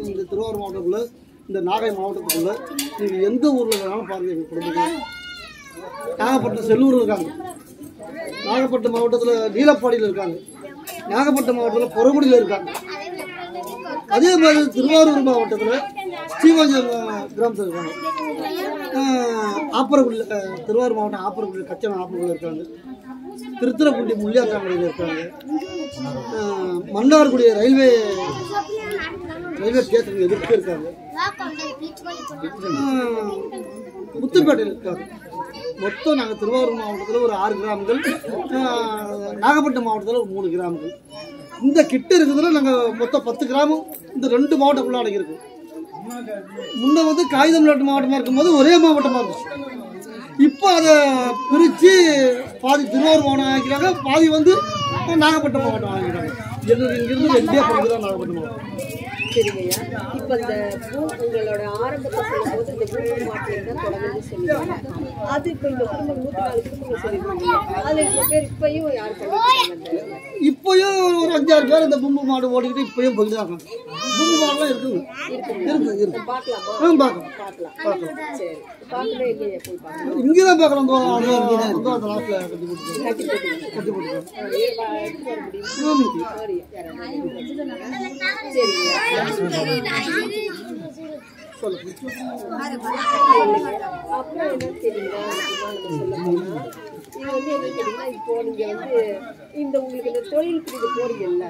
இந்த திருவாரூர் மாவட்டத்துக்குள்ளே, இந்த நாகை மாவட்டத்துக்குள்ளே நீங்கள் எந்த ஊரில் வேணாலும் பாருங்கள். எங்கள் குடும்பங்கள் நாகப்பட்டினம் செல்லூர் இருக்காங்க, நாகப்பட்டினம் மாவட்டத்தில் நீலப்பாடியில் இருக்காங்க, நாகப்பட்டினம் மாவட்டத்தில் புறகுடியில் இருக்காங்க. அதே மாதிரி திருவாரூர் மாவட்டத்தில் ஸ்ரீவாஜம் கிராமத்தில் இருக்காங்க. ஆப்பரக்குடியில் திருவாரூர் மாவட்டம் ஆப்பரக்குடியில் கச்சனை ஆப்பரக்குடியில் இருக்காங்க. திருத்துறைப்பூண்டி முள்ளியாத்தாங்கடையில் இருக்காங்க. மன்னார்குடி ரயில்வே ஸ்டேஷனுக்கு எதிர்த்து இருக்காங்க. முத்துப்பேட்டையில் இருக்காங்க. மொத்தம் நாங்கள் திருவாரூர் மாவட்டத்தில் ஒரு 6 கிராமங்கள், நாகப்பட்டினம் மாவட்டத்தில் ஒரு 3 கிராமங்கள். இந்த கிட்ட இருக்கிறதுல நாங்கள் மொத்தம் 10 கிராமம் இந்த 2 மாவட்டக்குள்ள அடங்கியிருக்கோம். முன்ன வந்து காகிதமிழ்நாட்டு மாவட்டமாக இருக்கும்போது ஒரே மாவட்டமாக இருந்துச்சு. இப்போ அதை பிரித்து பாதி திருவாரூர் மாவட்டம் ஆகிக்கிறாங்க, பாதி வந்து நாகப்பட்டினம் மாவட்டம் ஆகிக்கிறாங்க. எங்களுக்கு இங்கிருந்து 2 பகுதி தான் நாகப்பட்டினம் மாவட்டம். சரிங்கய்யா. இப்ப இந்த உங்களோட ஆரம்பத்தை சொல்லும்போது இந்த பூமி மாற்றம் தான் தொடர்ந்து சொல்லுவாங்க. அது இப்ப இந்த குடும்பம் 104 குடும்பங்கள் சொல்லிருக்கீங்க. அதுல இந்த பேர் இப்பயும் யாரு பண்ணிருக்காங்க? இப்பயும் ஒரு 5-6 பேர் இந்த பொம்பு மாடு ஓடிக்கிட்டு இப்பயும் போயிட்டு தான் இருக்காங்க. பொம்பு மாடுலாம் இருக்குங்க. இருக்கு. பார்க்கலாமா? பார்க்கலாம். சரி, பார்க்கணும். எங்கேயா போய் பார்க்கலாம்? இங்கதான் பார்க்கலாம். அந்த நாட்டில் கட்டி போட்டுருக்கோம். அப்புறம் என்ன தெரியுங்களா, இது வந்து என்ன தெரியுமா, இப்போ நீங்க வந்து இந்த உங்களுக்கு இந்த தொழில் பிரிவு போறீங்கல்ல,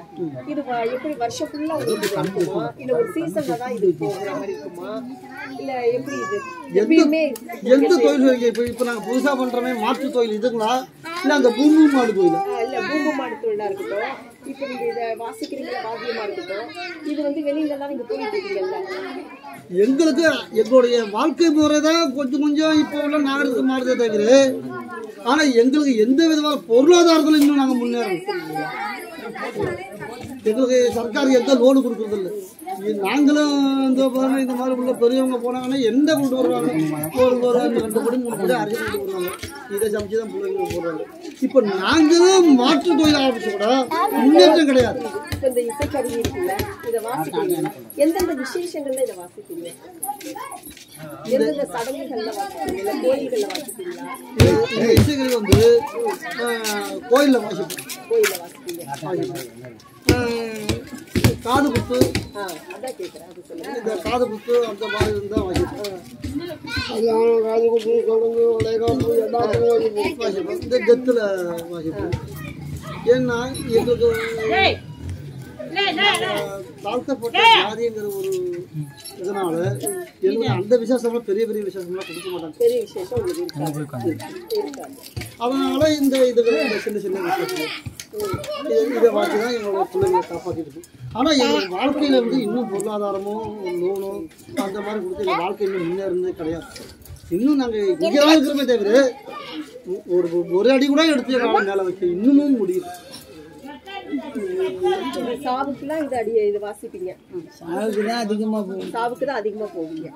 இது எப்படி வருஷம் ஃபுல்லா உங்களுக்கு இருக்குமா, இல்ல ஒரு சீசன்ல தான் இது போகிற மாதிரி இருக்குமா, இல்ல எப்படி இது எப்பயுமே எந்த தொழில் இப்ப நாங்க புதுசா பண்றோமே மாற்று தொழில் இதுங்களா இல்ல அந்த பூமி மாடு தொழில்? இல்ல பூமி மாடு தொழிலா இருக்கட்டும், இப்ப நீங்க இதை வாசிக்கிறீங்களா வாத்தியமா இருக்கட்டும், இது வந்து வெளியில எல்லாம் நீங்க போயிட்டு இருக்கீங்கல்ல, எங்களுக்கு எங்களுடைய வாழ்க்கை முறை தான் கொஞ்சம் கொஞ்சம் இப்போ உள்ள நாகரிகம் மாறுதே தவிர, ஆனா எங்களுக்கு எந்த விதமான பொருளாதாரத்துல இன்னும் நாங்க முன்னேறோம். எங்களுக்கு சர்க்கார் எந்த லோனு கொடுக்கறது இல்லை. நாங்களும் இந்த பாருங்க இந்த மாதிரி உள்ள பெரியவங்க போனாங்கன்னா எந்த கொண்டு வருவாங்க, ஒரு 2 படி 3 படி அரிசி கொண்டு வருவாங்க. இதை சமைச்சு தான் பிள்ளைங்க போடுறாங்க. இப்போ நாங்களும் மாற்று தொழில் ஆரம்பிச்சு கூட முன்னேற்றம் கிடையாது. இப்ப இந்த இசைக்கருவி இருக்குல்ல, இதை வாசிக்கிறீங்க, எந்தெந்த விசேஷங்கள்ல இதை வாசிப்பீங்க, எந்தெந்த சடங்குகள்ல வாசிப்பீங்க, கோயில்கள்ல வாசிப்பீங்களா? இந்த இசைக்கருவி வந்து கோயிலில் வாசிப்போம். கோயில்ல வாசிப்பீங்க. காது குத்து, அதான் கேட்குறேன், அது சொல்லுங்க. இந்த காது குத்து அந்த மாதிரி இருந்தால் வாசிப்போம். காது குத்து சொல்லுங்க வாசிப்போம். இந்த டெத்தில் வாசிப்போம். ஏன்னா எங்களுக்கு தாழ்த்தப்பட்ட ஜாதிங்கிற ஒரு இதனால எங்களுக்கு அந்த விசேஷம்லாம் பெரிய பெரிய விசேஷம்லாம் கொடுக்க மாட்டாங்க. பெரிய விசேஷம் உங்களுக்கு இருக்காது. அதனால இந்த இதுகளை இந்த சின்ன சின்ன விசேஷம் இதை வாசி தான் எங்களோட பிள்ளைங்களை காப்பாற்றிட்டு இருக்கு. ஆனால் எங்கள் வாழ்க்கையில் வந்து இன்னும் பொருளாதாரமோ லோனோ அந்த மாதிரி கொடுத்து எங்கள் வாழ்க்கை இன்னும் முன்னேறதே கிடையாது. இன்னும் நாங்கள் இங்கே தான் இருக்கிறோமே தவிர ஒரு அடி கூட எடுத்து எங்களால் மேலே வைக்க இன்னமும் முடியுது. சாவுக்குலாம் இது வாசிப்பீங்க? சாவுக்கு தான் அதிகமாக போகும். சாவுக்கு தான் அதிகமாக போவீங்க.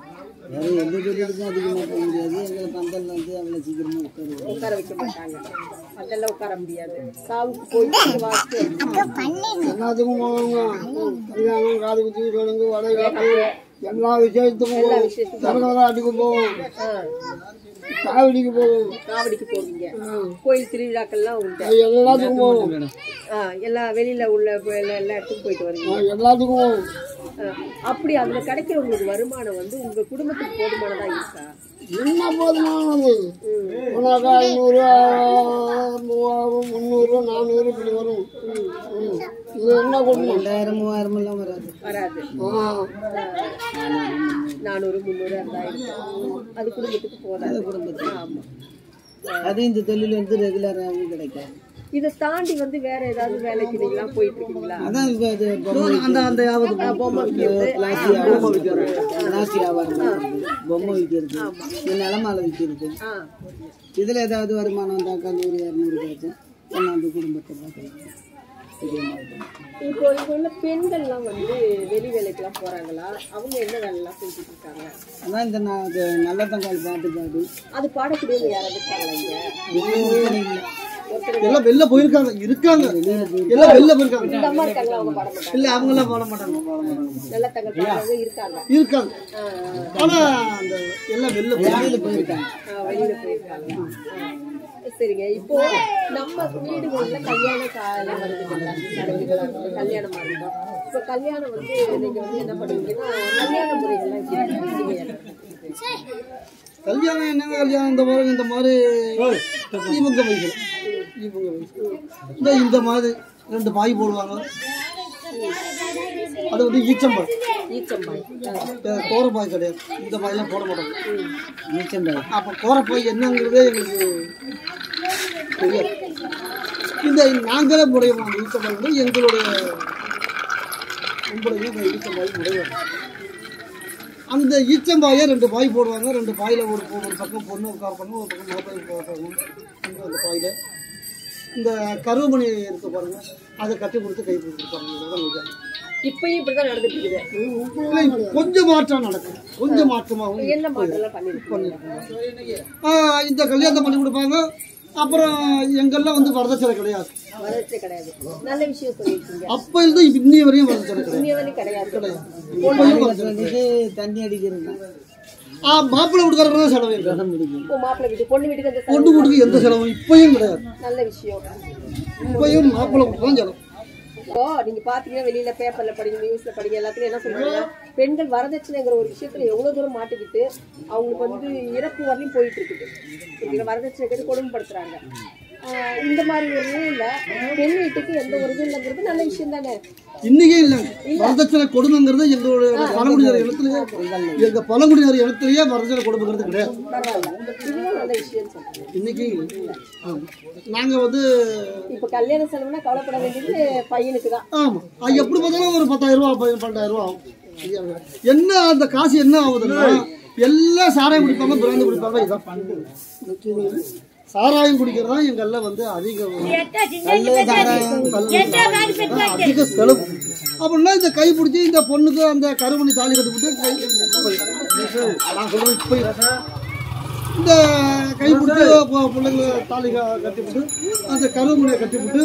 வேறு எந்த தொழிலுக்கும் அதிகமாக போக முடியாது. எங்களை பந்தல் வந்து அவ்வளோ சீக்கிரமாக உட்கார வைக்க மாட்டாங்க. அதெல்லாம் உட்கார முடியாது. சாவுக்கு போயிட்டு வாசிட்டு எல்லாத்துக்கும் போவாங்க. கல்யாணம், காது குத்தி, சடங்கு, வடைகாப்பு எல்லா விசேஷத்துக்கும் அடிக்கு போவோம். காவடிக்கு போவோம். காவடிக்கு போவீங்க. கோயில் திருவிழாக்கள்லாம் உண்டு. எல்லாத்துக்கும் போவோம். எல்லா வெளியில உள்ள எல்லா இடத்துக்கும் போயிட்டு வருவீங்க. எல்லாத்துக்கும் போவோம். அப்படி அதுல கிடைக்கிற உங்களுக்கு வருமானம் வந்து உங்க குடும்பத்துக்கு போதுமானதா இருக்கா? என்ன போதுமானது? 500, 300, 400 இப்படி வரும். இது என்ன கொடுக்கும்? 2000, 3000 எல்லாம் வராது. 400, 300 அது குடும்பத்துக்கு போதாது. குடும்பத்துக்கு. ஆமா. அது இந்த தொழில் வந்து ரெகுலராகவும் கிடைக்காது. இதை தாண்டி வந்து வேற ஏதாவது வேலைக்கு நீங்களாம் போயிட்டு இருக்கீங்களா? அதான் இப்போ அது பொம்மை விற்கிறது, நாசி வியாபாரம், பொம்மை விற்கிறது, நிலமாலை விற்கிறது. இதில் ஏதாவது வருமானம் வந்தாக்கா 100-200 கிடைக்கும். அந்த குடும்பத்தை பார்க்கலாம். இப்போ உள்ள பெண்கள்லாம் வந்து வெளி வேலைக்கெல்லாம் போறாங்களா? அவங்க என்ன வேலைலாம் செஞ்சுட்டு இருக்காங்க? அதான் இந்த நல்ல தங்கால் பாட்டு அது பாடக்கூடியவங்க யாராவது இருக்காங்களா? எல்லாம் வெளில போயிருக்காங்க, இருக்காங்க, எல்லாம் வெளில போயிருக்காங்க. இந்த அம்மா இருக்காங்களா? அவங்க பாட மாட்டாங்க. இல்ல அவங்க எல்லாம் பாட மாட்டாங்க. நல்ல தங்கால் பாடுறவங்க இருக்காங்க. ஆனா அந்த எல்லாம் வெளில போயிருக்காங்க. வெளியில போயிருக்காங்க. சரிங்க. இப்போ நம்ம வீடுகள்ல கல்யாண காலம் வருது, கல்யாணமா இருக்கும். இப்போ கல்யாணம் வந்து நீங்க வந்து என்ன பண்ணுவீங்கன்னா கல்யாண முறைகள்லாம் கல்யாணம் என்னங்க கல்யாணம் இந்த மாதிரி இவங்க வைக்கணும். இந்த மாதிரி 2 பாய் போடுவாங்க. அது வந்து ஈச்சம்பாய். கோரப்பாய் கிடையாது. இந்த பாயெல்லாம் போட மாட்டாங்க. ஈச்சம்பாய். அப்போ கோரப்பாய் என்னங்கிறதே எங்களுக்கு தெரியாது. இந்த நாங்களே முறையோம். அந்த ஈச்சம்பாய் வந்து எங்களுடைய ஈச்சம்பாய் முறையோம். அந்த ஈச்சம்பாயை 2 பாய் போடுவாங்க. 2 பாயில் ஒரு பக்கம் பொண்ணு உட்கார பண்ணும், ஒரு பக்கம் மாப்பிள்ளை உட்காரணும். அந்த பாயில் இந்த கருவமணி இருக்க பாருங்க, அதை கட்டி கொடுத்து கை கொடுத்துருப்பாங்க. இப்பயும் இப்படிதான் நடந்துட்டு இருக்குது. இல்லை, கொஞ்சம் மாற்றம் நடக்கும், கொஞ்சம் மாற்றமாகவும். என்ன மாற்றம்லாம் பண்ணிருக்கோம்? இந்த கல்யாணம் பண்ணி கொடுப்பாங்க. அப்புறம் எங்கெல்லாம் வந்து வரதட்சணை கிடையாது. வரதட்சணை கிடையாது. நல்ல விஷயம் சொல்லியிருக்கீங்க. அப்ப இருந்து இன்னைய வரையும் வரதட்சணை கிடையாது. இனிய வரை கிடையாது. தண்ணி அடிக்கிறது மாப்பிள்ளை வீட்டுக்காரங்க செலவு இல்லை. இப்போ மாப்பிள்ளை வீட்டு பொண்ணு வீட்டுக்கு அந்த பொண்ணு வீட்டுக்கு எந்த செலவும் இப்பயும் கிடையாது. நல்ல விஷயம். இப்பயும் மாப்பிள்ளை வீட்டுக்கு தான் செலவு. இப்போ நீங்க பாத்தீங்கன்னா வெளியில பேப்பர்ல படிங்க, நியூஸ்ல படிங்க, எல்லாத்துலயும் என்ன சொல்றாங்க, பெண்கள் வரதட்சணைங்கிற ஒரு விஷயத்துல எவ்வளவு தூரம் மாட்டிக்கிட்டு அவங்களுக்கு வந்து இறப்பு வரலையும் போயிட்டு இருக்குது. வரதட்சணை கேட்டு கொடுமைப்படுத்துறாங்க. இந்த மாதிரி ஒரு இல்ல பெண் வீட்டுக்கு எந்த ஒரு இது இல்லைங்கிறது நல்ல விஷயம் தானே. இன்னைக்கே இல்லை வரதட்சணை கொடுமைங்கிறது எங்களுடைய பழங்குடியினர் இடத்துலயே, எங்க பழங்குடியினர் இடத்துலயே வரதட்சணை கொடுமைங்கிறது கிடையாது. இதுவும் நல்ல விஷயம் சொல்றேன். இன்னைக்கு நாங்க வந்து இப்ப கல்யாண செலவுனா கவலைப்பட வேண்டியது பையனுக்கு தான். ஆமா, அது எப்படி பார்த்தாலும் ஒரு 10,000 ரூபா 12,000 ரூபா ஆகும். என்ன அந்த காசு என்ன ஆகுதுன்னா எல்லாம் சாராயம் குடிப்பாங்க, பிராண்டு குடிப்பாங்க. இதான் சாராயம் குடிக்கிறதா எங்கெல்லாம் வந்து அதிக செலவு. அப்படின்னா இந்த கை பிடிச்சி இந்த பொண்ணுக்கு அந்த கருமணி தாலி கட்டிவிட்டு நான் சொல்றேன், இப்ப இந்த கை பிடிச்சி பிள்ளைங்களை தாலி கட்டிவிட்டு அந்த கருமணியை கட்டிவிட்டு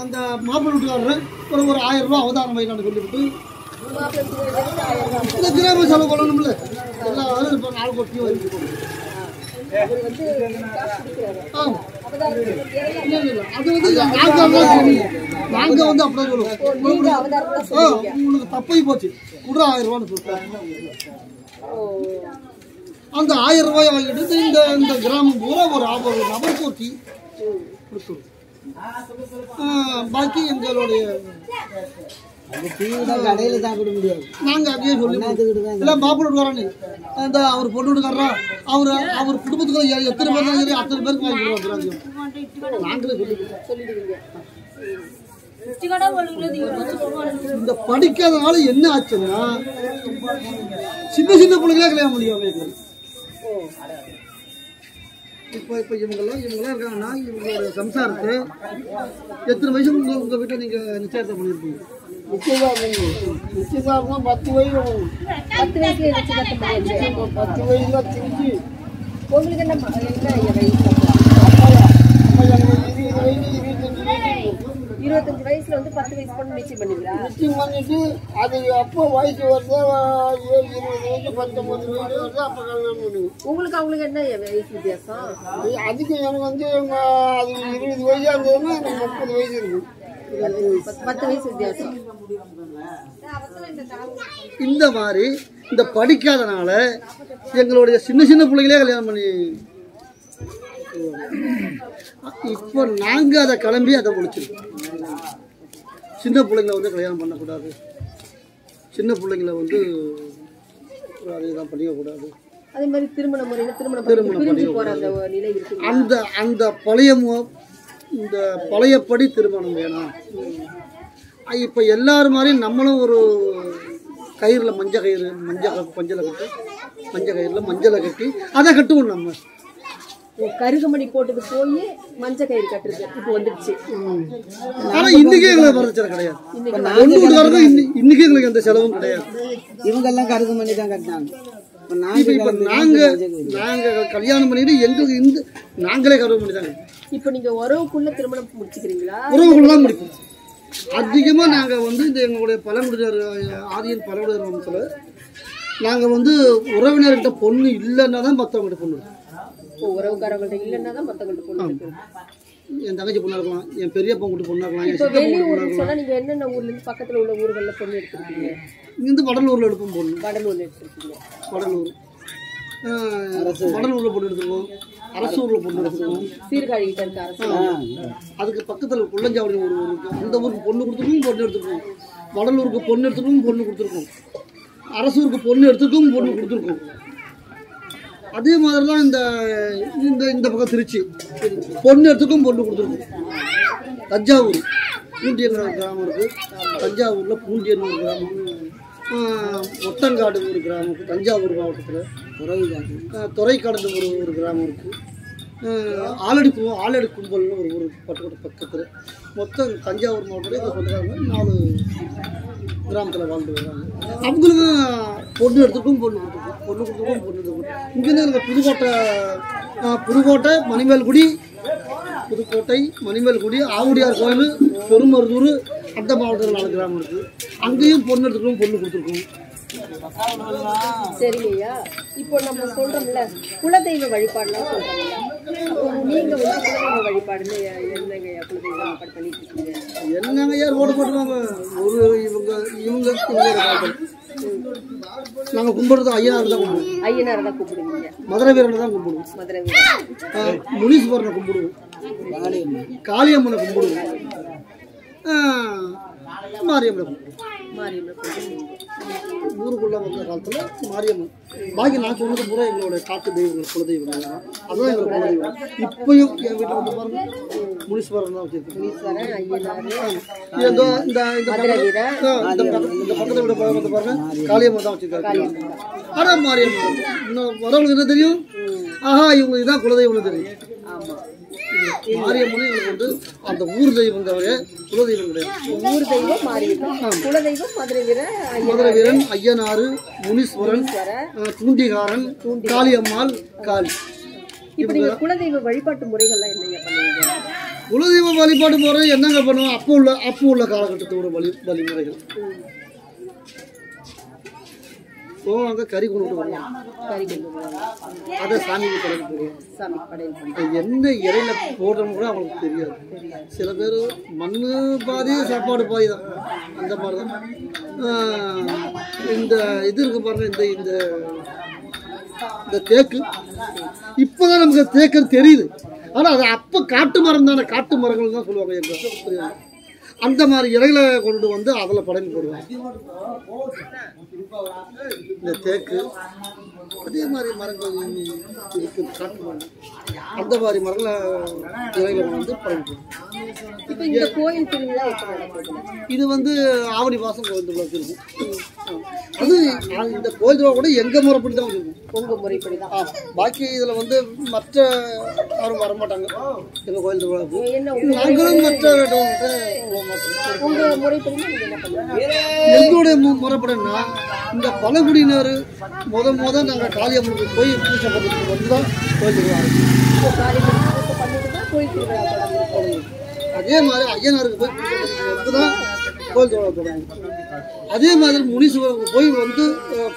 அந்த மாப்பிள்ளை வீட்டுக்காரர் ஒரு 1000 ரூபா அவதாரம் வைக்கலான்னு சொல்லிவிட்டு இந்த கிராம செலவு பண்ணணும்ல. எல்லாரும் இப்போ 4 கோடி வரைக்கும் போகணும். அது வந்து நாங்க வந்து அப்படிதான் சொல்லுவோம், உங்களுக்கு தப்பை போச்சு கூட 1000 ரூபான்னு சொல்றேன். அந்த 1000 ரூபாயை வாங்கிட்டு இந்த கிராமம் பூரா ஒரு நபருக்கு ஒரு டீ கொடுத்துருவோம். பாக்கி எங்களுடைய கடையில சாப்பிட முடியாது. நாங்க அப்படியே சொல்லி எல்லாம் மாப்பிள்ளை வீட்டுக்காரனே அந்த அவர் பொண்ணு வீட்டுக்காரா அவர் குடும்பத்துக்குள்ள எத்தனை பேர் தான் சரி அத்தனை பேருக்கு வாங்கிடுவோம். நாங்களே சொல்லிடுவீங்க. இந்த படிக்காதனால என்ன ஆச்சுன்னா சின்ன சின்ன பிள்ளைங்களே கல்யாணம் முடியும். இப்ப இவங்கெல்லாம் இருக்காங்கன்னா இவங்களோட சம்சாரத்தை எத்தனை வயசு உங்க வீட்டை நீங்க நிச்சயத்தை பண்ணிருப்பீங்க? நிச்சயதார்த்தம் 10 வயசு. 10 வயசுல நிச்சயதார்த்தம் பண்ணியாச்சு. 10 வயசுல திருச்சி உங்களுக்கு என்ன வயசு? 25 வயசுல வந்து 10 வயசு பொண்ணு நிச்சயம் பண்ணிக்கிறா. நிச்சயம் பண்ணிட்டு அது அப்போ வயசு வருது, 20 வயசு 19 வயசு வருது, அப்போ கல்யாணம் பண்ணுவோம். உங்களுக்கு அவங்களுக்கு என்ன வயசு வித்தியாசம்? அதுக்கு எனக்கு வந்து அது 20 வயசா இருந்ததுன்னா எனக்கு 30 வயசு இருக்கும். 10 வயசு வித்தியாசம். இந்த மாதிரி இந்த படிக்காதனால எங்களுடைய சின்ன சின்ன பிள்ளைகளே கல்யாணம் பண்ணி இப்போ நாங்க அதை கிளம்பி அதை முடிச்சிருக்கோம். சின்ன பிள்ளைங்களை வந்து கல்யாணம் பண்ணக்கூடாது, சின்ன பிள்ளைங்களை வந்து அதைதான் பண்ணிக்கக்கூடாது. அதே மாதிரி திருமண முறையில திருமணம் போற அந்த நிலை இருக்கு. அந்த இந்த பழையப்படி திருமணம் வேணாம். இப்போ எல்லாரும் மாதிரி நம்மளும் ஒரு கயிறில் மஞ்சள் கயிறு மஞ்சளை கட்டி அதை கட்டுவோம். நம்ம கருகமணி போட்டுட்டு போய் மஞ்சள் கயிறு கட்டுறது இப்போ வந்துடுச்சு. ஆனா இன்னைக்கு எங்களுக்கு வரதட்சணை கிடையாது. இன்னைக்கு எங்களுக்கு எந்த செலவும் கிடையாது. இவங்கெல்லாம் கருகமணி தான் கட்டினாங்க. இப்ப நாங்க கல்யாணம் பண்ணிட்டு எங்களுக்கு நாங்களே கருகமணி தாங்க. இப்போ நீங்க உறவுக்குள்ள திருமணம் முடிச்சுக்கிறீங்களா? உறவுக்குள்ள தான் முடிப்போம். அதிகமா நாங்க வந்து இந்த எங்களுடைய பழங்குடியினர் ஆதியின் பழங்குடியினர் வம்சத்துல நாங்க வந்து உறவினர்கிட்ட பொண்ணு இல்லைன்னா தான் மற்றவங்கள்ட்ட பொண்ணு. உறவுக்காரங்கள்ட்ட இல்லைன்னா தான் மற்றவங்கள்ட்ட பொண்ணு. என் தங்கச்சி பொண்ணா இருக்கலாம், என் பெரியப்பா கூட்டு பொண்ணா இருக்கலாம், என் இப்போ சித்தப்பா வெளியூர் பொண்ணா இருக்கலாம். சொன்னா நீங்க என்னென்ன ஊர்ல இருந்து பக்கத்துல உள்ள ஊர்கள்ல பொண்ணு எடுத்துருக்கீங்க? இங்கிருந்து வடலூர்ல எடுப்போம் பொண்ணு. வடலூர்ல எடுத்துருக்கீங்க. வடலூர்ல பொண்ணு எடுத்துருக்கோம், அரசூர்ல பொண்ணு எடுத்துருக்கோம். சீர்காழி கிட்ட இருக்க அரசு. அதுக்கு பக்கத்துல குள்ளஞ்சாவடி ஒரு ஊர் இருக்கு, அந்த ஊருக்கு பொண்ணு கொடுத்துருக்கோம், பொண்ணு எடுத்துருக்கோம். வடலூருக்கு பொண்ணு எடுத்துருக்கோம், பொண்ணு கொடுத்துருக்கோம். அரசூருக்கு பொண்ணு எடுத்துருக்கோம், பொண்ணு கொடுத்துருக்கோம். அதே மாதிரி தான் இந்த பக்கம் திருச்சி பொண்ணு எடுத்துக்கும் பொண்ணு கொடுத்துருக்கோம். தஞ்சாவூர் பூண்டியன் கிராமம் இருக்குது, தஞ்சாவூரில் பூண்டியன் ஒரு கிராமம், ஒட்டங்காடு ஒரு கிராமம் இருக்குது தஞ்சாவூர் மாவட்டத்தில், துறைக்காடு ஒரு கிராமம் இருக்குது. ஆலடி கும்பல்னு ஒரு ஊர் பட்டுக்கோட்டை பக்கத்தில். மொத்தம் தஞ்சாவூர் மாவட்டத்தில் இந்த சொந்தக்காரங்க 4 கிராமத்தில் வாழ்ந்து வர்றாங்க. அவங்களுக்கும் பொண்ணு எடுத்துக்கும் பொண்ணு கொடுத்துருக்கும் பொண்ணு எடுத்துக்கும். இங்கேருந்து எனக்கு புதுக்கோட்டை மணிமேல்குடி ஆவுடையார் கோயில் பெருமருதூர் அந்த மாவட்டத்தில் 4 கிராமம் இருக்குது. அங்கேயும் பொண்ணு எடுத்துக்கும் பொண்ணு கொடுத்துருக்கோம். சரிங்கய்யா, இப்போ நம்ம சொல்றோம்ல குலதெய்வ வழிபாடுலாம் சொல்றோம்ல, அப்போ நீங்க வந்து குலதெய்வ வழிபாடுன்னு என்னங்கய்யா குலதெய்வ வழிபாடு பண்ணிட்டு இருக்கீங்க? என்னங்கய்யா ரோடு போட்டுருவாங்க ஒரு இவங்க நாங்கள் கும்பிடுறது ஐயனார் தான் கும்பிடுவோம். ஐயனார் தான் கூப்பிடுவீங்க? மதுரை வீரனை தான் கும்பிடுவோம். மதுரை வீரன். முனீஸ்வரனை கும்பிடுவோம். காளியம்மனை கும்பிடுவோம். மாரியம்மனை கும்பிடுவோம். ஊருக்குள்ள வந்த காலத்தில் மாரியம்மன். பாக்கி நான் சொன்னது பூரா எங்களோட காட்டு தெய்வங்கள் குலதெய்வங்கள் தான். அதுதான் எங்களோட குலதெய்வம். இப்பயும் என் வீட்டில் வந்து பாருங்க முனீஸ்வரன் தான் வச்சிருக்கேன். இந்த பக்கத்தை விட வந்து பாருங்க காளியம்மன் தான் வச்சிருக்காங்க. ஆனால் மாரியம்மன் இன்னும் வரவங்களுக்கு என்ன தெரியும்? ஆஹா இவங்க இதுதான் குலதெய்வம்னு தெரியும். மாரியம்மன் எங்களுக்கு வந்து அந்த ஊர் தெய்வம் தவிர குலதெய்வம் கிடையாது. ஊர் தெய்வம் மாரியம்மன், குலதெய்வம் மதுரை வீரன், ஐயனார், முனீஸ்வரன், தூண்டிகாரன், காளியம்மாள், காளி. இப்ப நீங்க குலதெய்வ வழிபாட்டு முறைகள்லாம் என்னங்க பண்ணுவீங்க? குலதெய்வ வழிபாட்டு முறை என்னங்க பண்ணுவோம்? அப்போ உள்ள காலகட்டத்தோட வழிமுறைகள். அங்கே கறி கொண்டு வருவோம். அதை சாமிக்கு படையல் போடுவோம். என்ன இறையில போடுறோம்னு கூட அவங்களுக்கு தெரியாது. சில பேர் மண்ணு பாதி சாப்பாடு பாதி தான். அந்த மாதிரி தான் இந்த இது இருக்கு பாருங்க. இந்த தேக்கு இப்போதான் நமக்கு தேக்கு தெரியுது. ஆனால் அது அப்போ காட்டு மரம் தானே, காட்டு மரங்கள் தான் சொல்லுவாங்க எங்க புரியுது. அந்த மாதிரி இலைகளை கொண்டு வந்து அதில் படையல் போடுவாங்க. இந்த தேக்கு அதே மாதிரி மரங்கள் இருக்கு, காட்டு மரம். அந்த மாதிரி மரங்களை இலைகளை வந்து படையல் போடுவோம். இப்போ இந்த கோயில் திருவிழா இது வந்து ஆவணி மாதம் கோயில் திருவிழா இருக்கும். அது இந்த கோயில் திருவிழா கூட எங்கள் முறைப்படி தான் இருக்கும். உங்கள் முறைப்படி தான். பாக்கி இதில் வந்து மற்ற யாரும் வரமாட்டாங்க எங்கள் கோயில் திருவிழாவுக்கு. நாங்களும் மற்ற உங்கள் முறைப்படி நீங்கள் என்ன பண்ணுவீங்க? எங்களுடைய முறைப்படினா இந்த பழங்குடியினர் முத நாங்கள் காளியம்மனுக்கு போய் பூஜை பண்ணுறதுக்கு வந்து தான் கோயில் திருவிழா பண்ணிட்டு தான் கோயில் திருவிழா தொடங்குது. அதே மாதிரி ஐயனாருக்கு போய் பூஜை பண்ணுறதுக்கு வந்து தான் கோயில் திருவிழா தொடங்குது. அதே மாதிரி முனீஸ்வரருக்கு போய் வந்து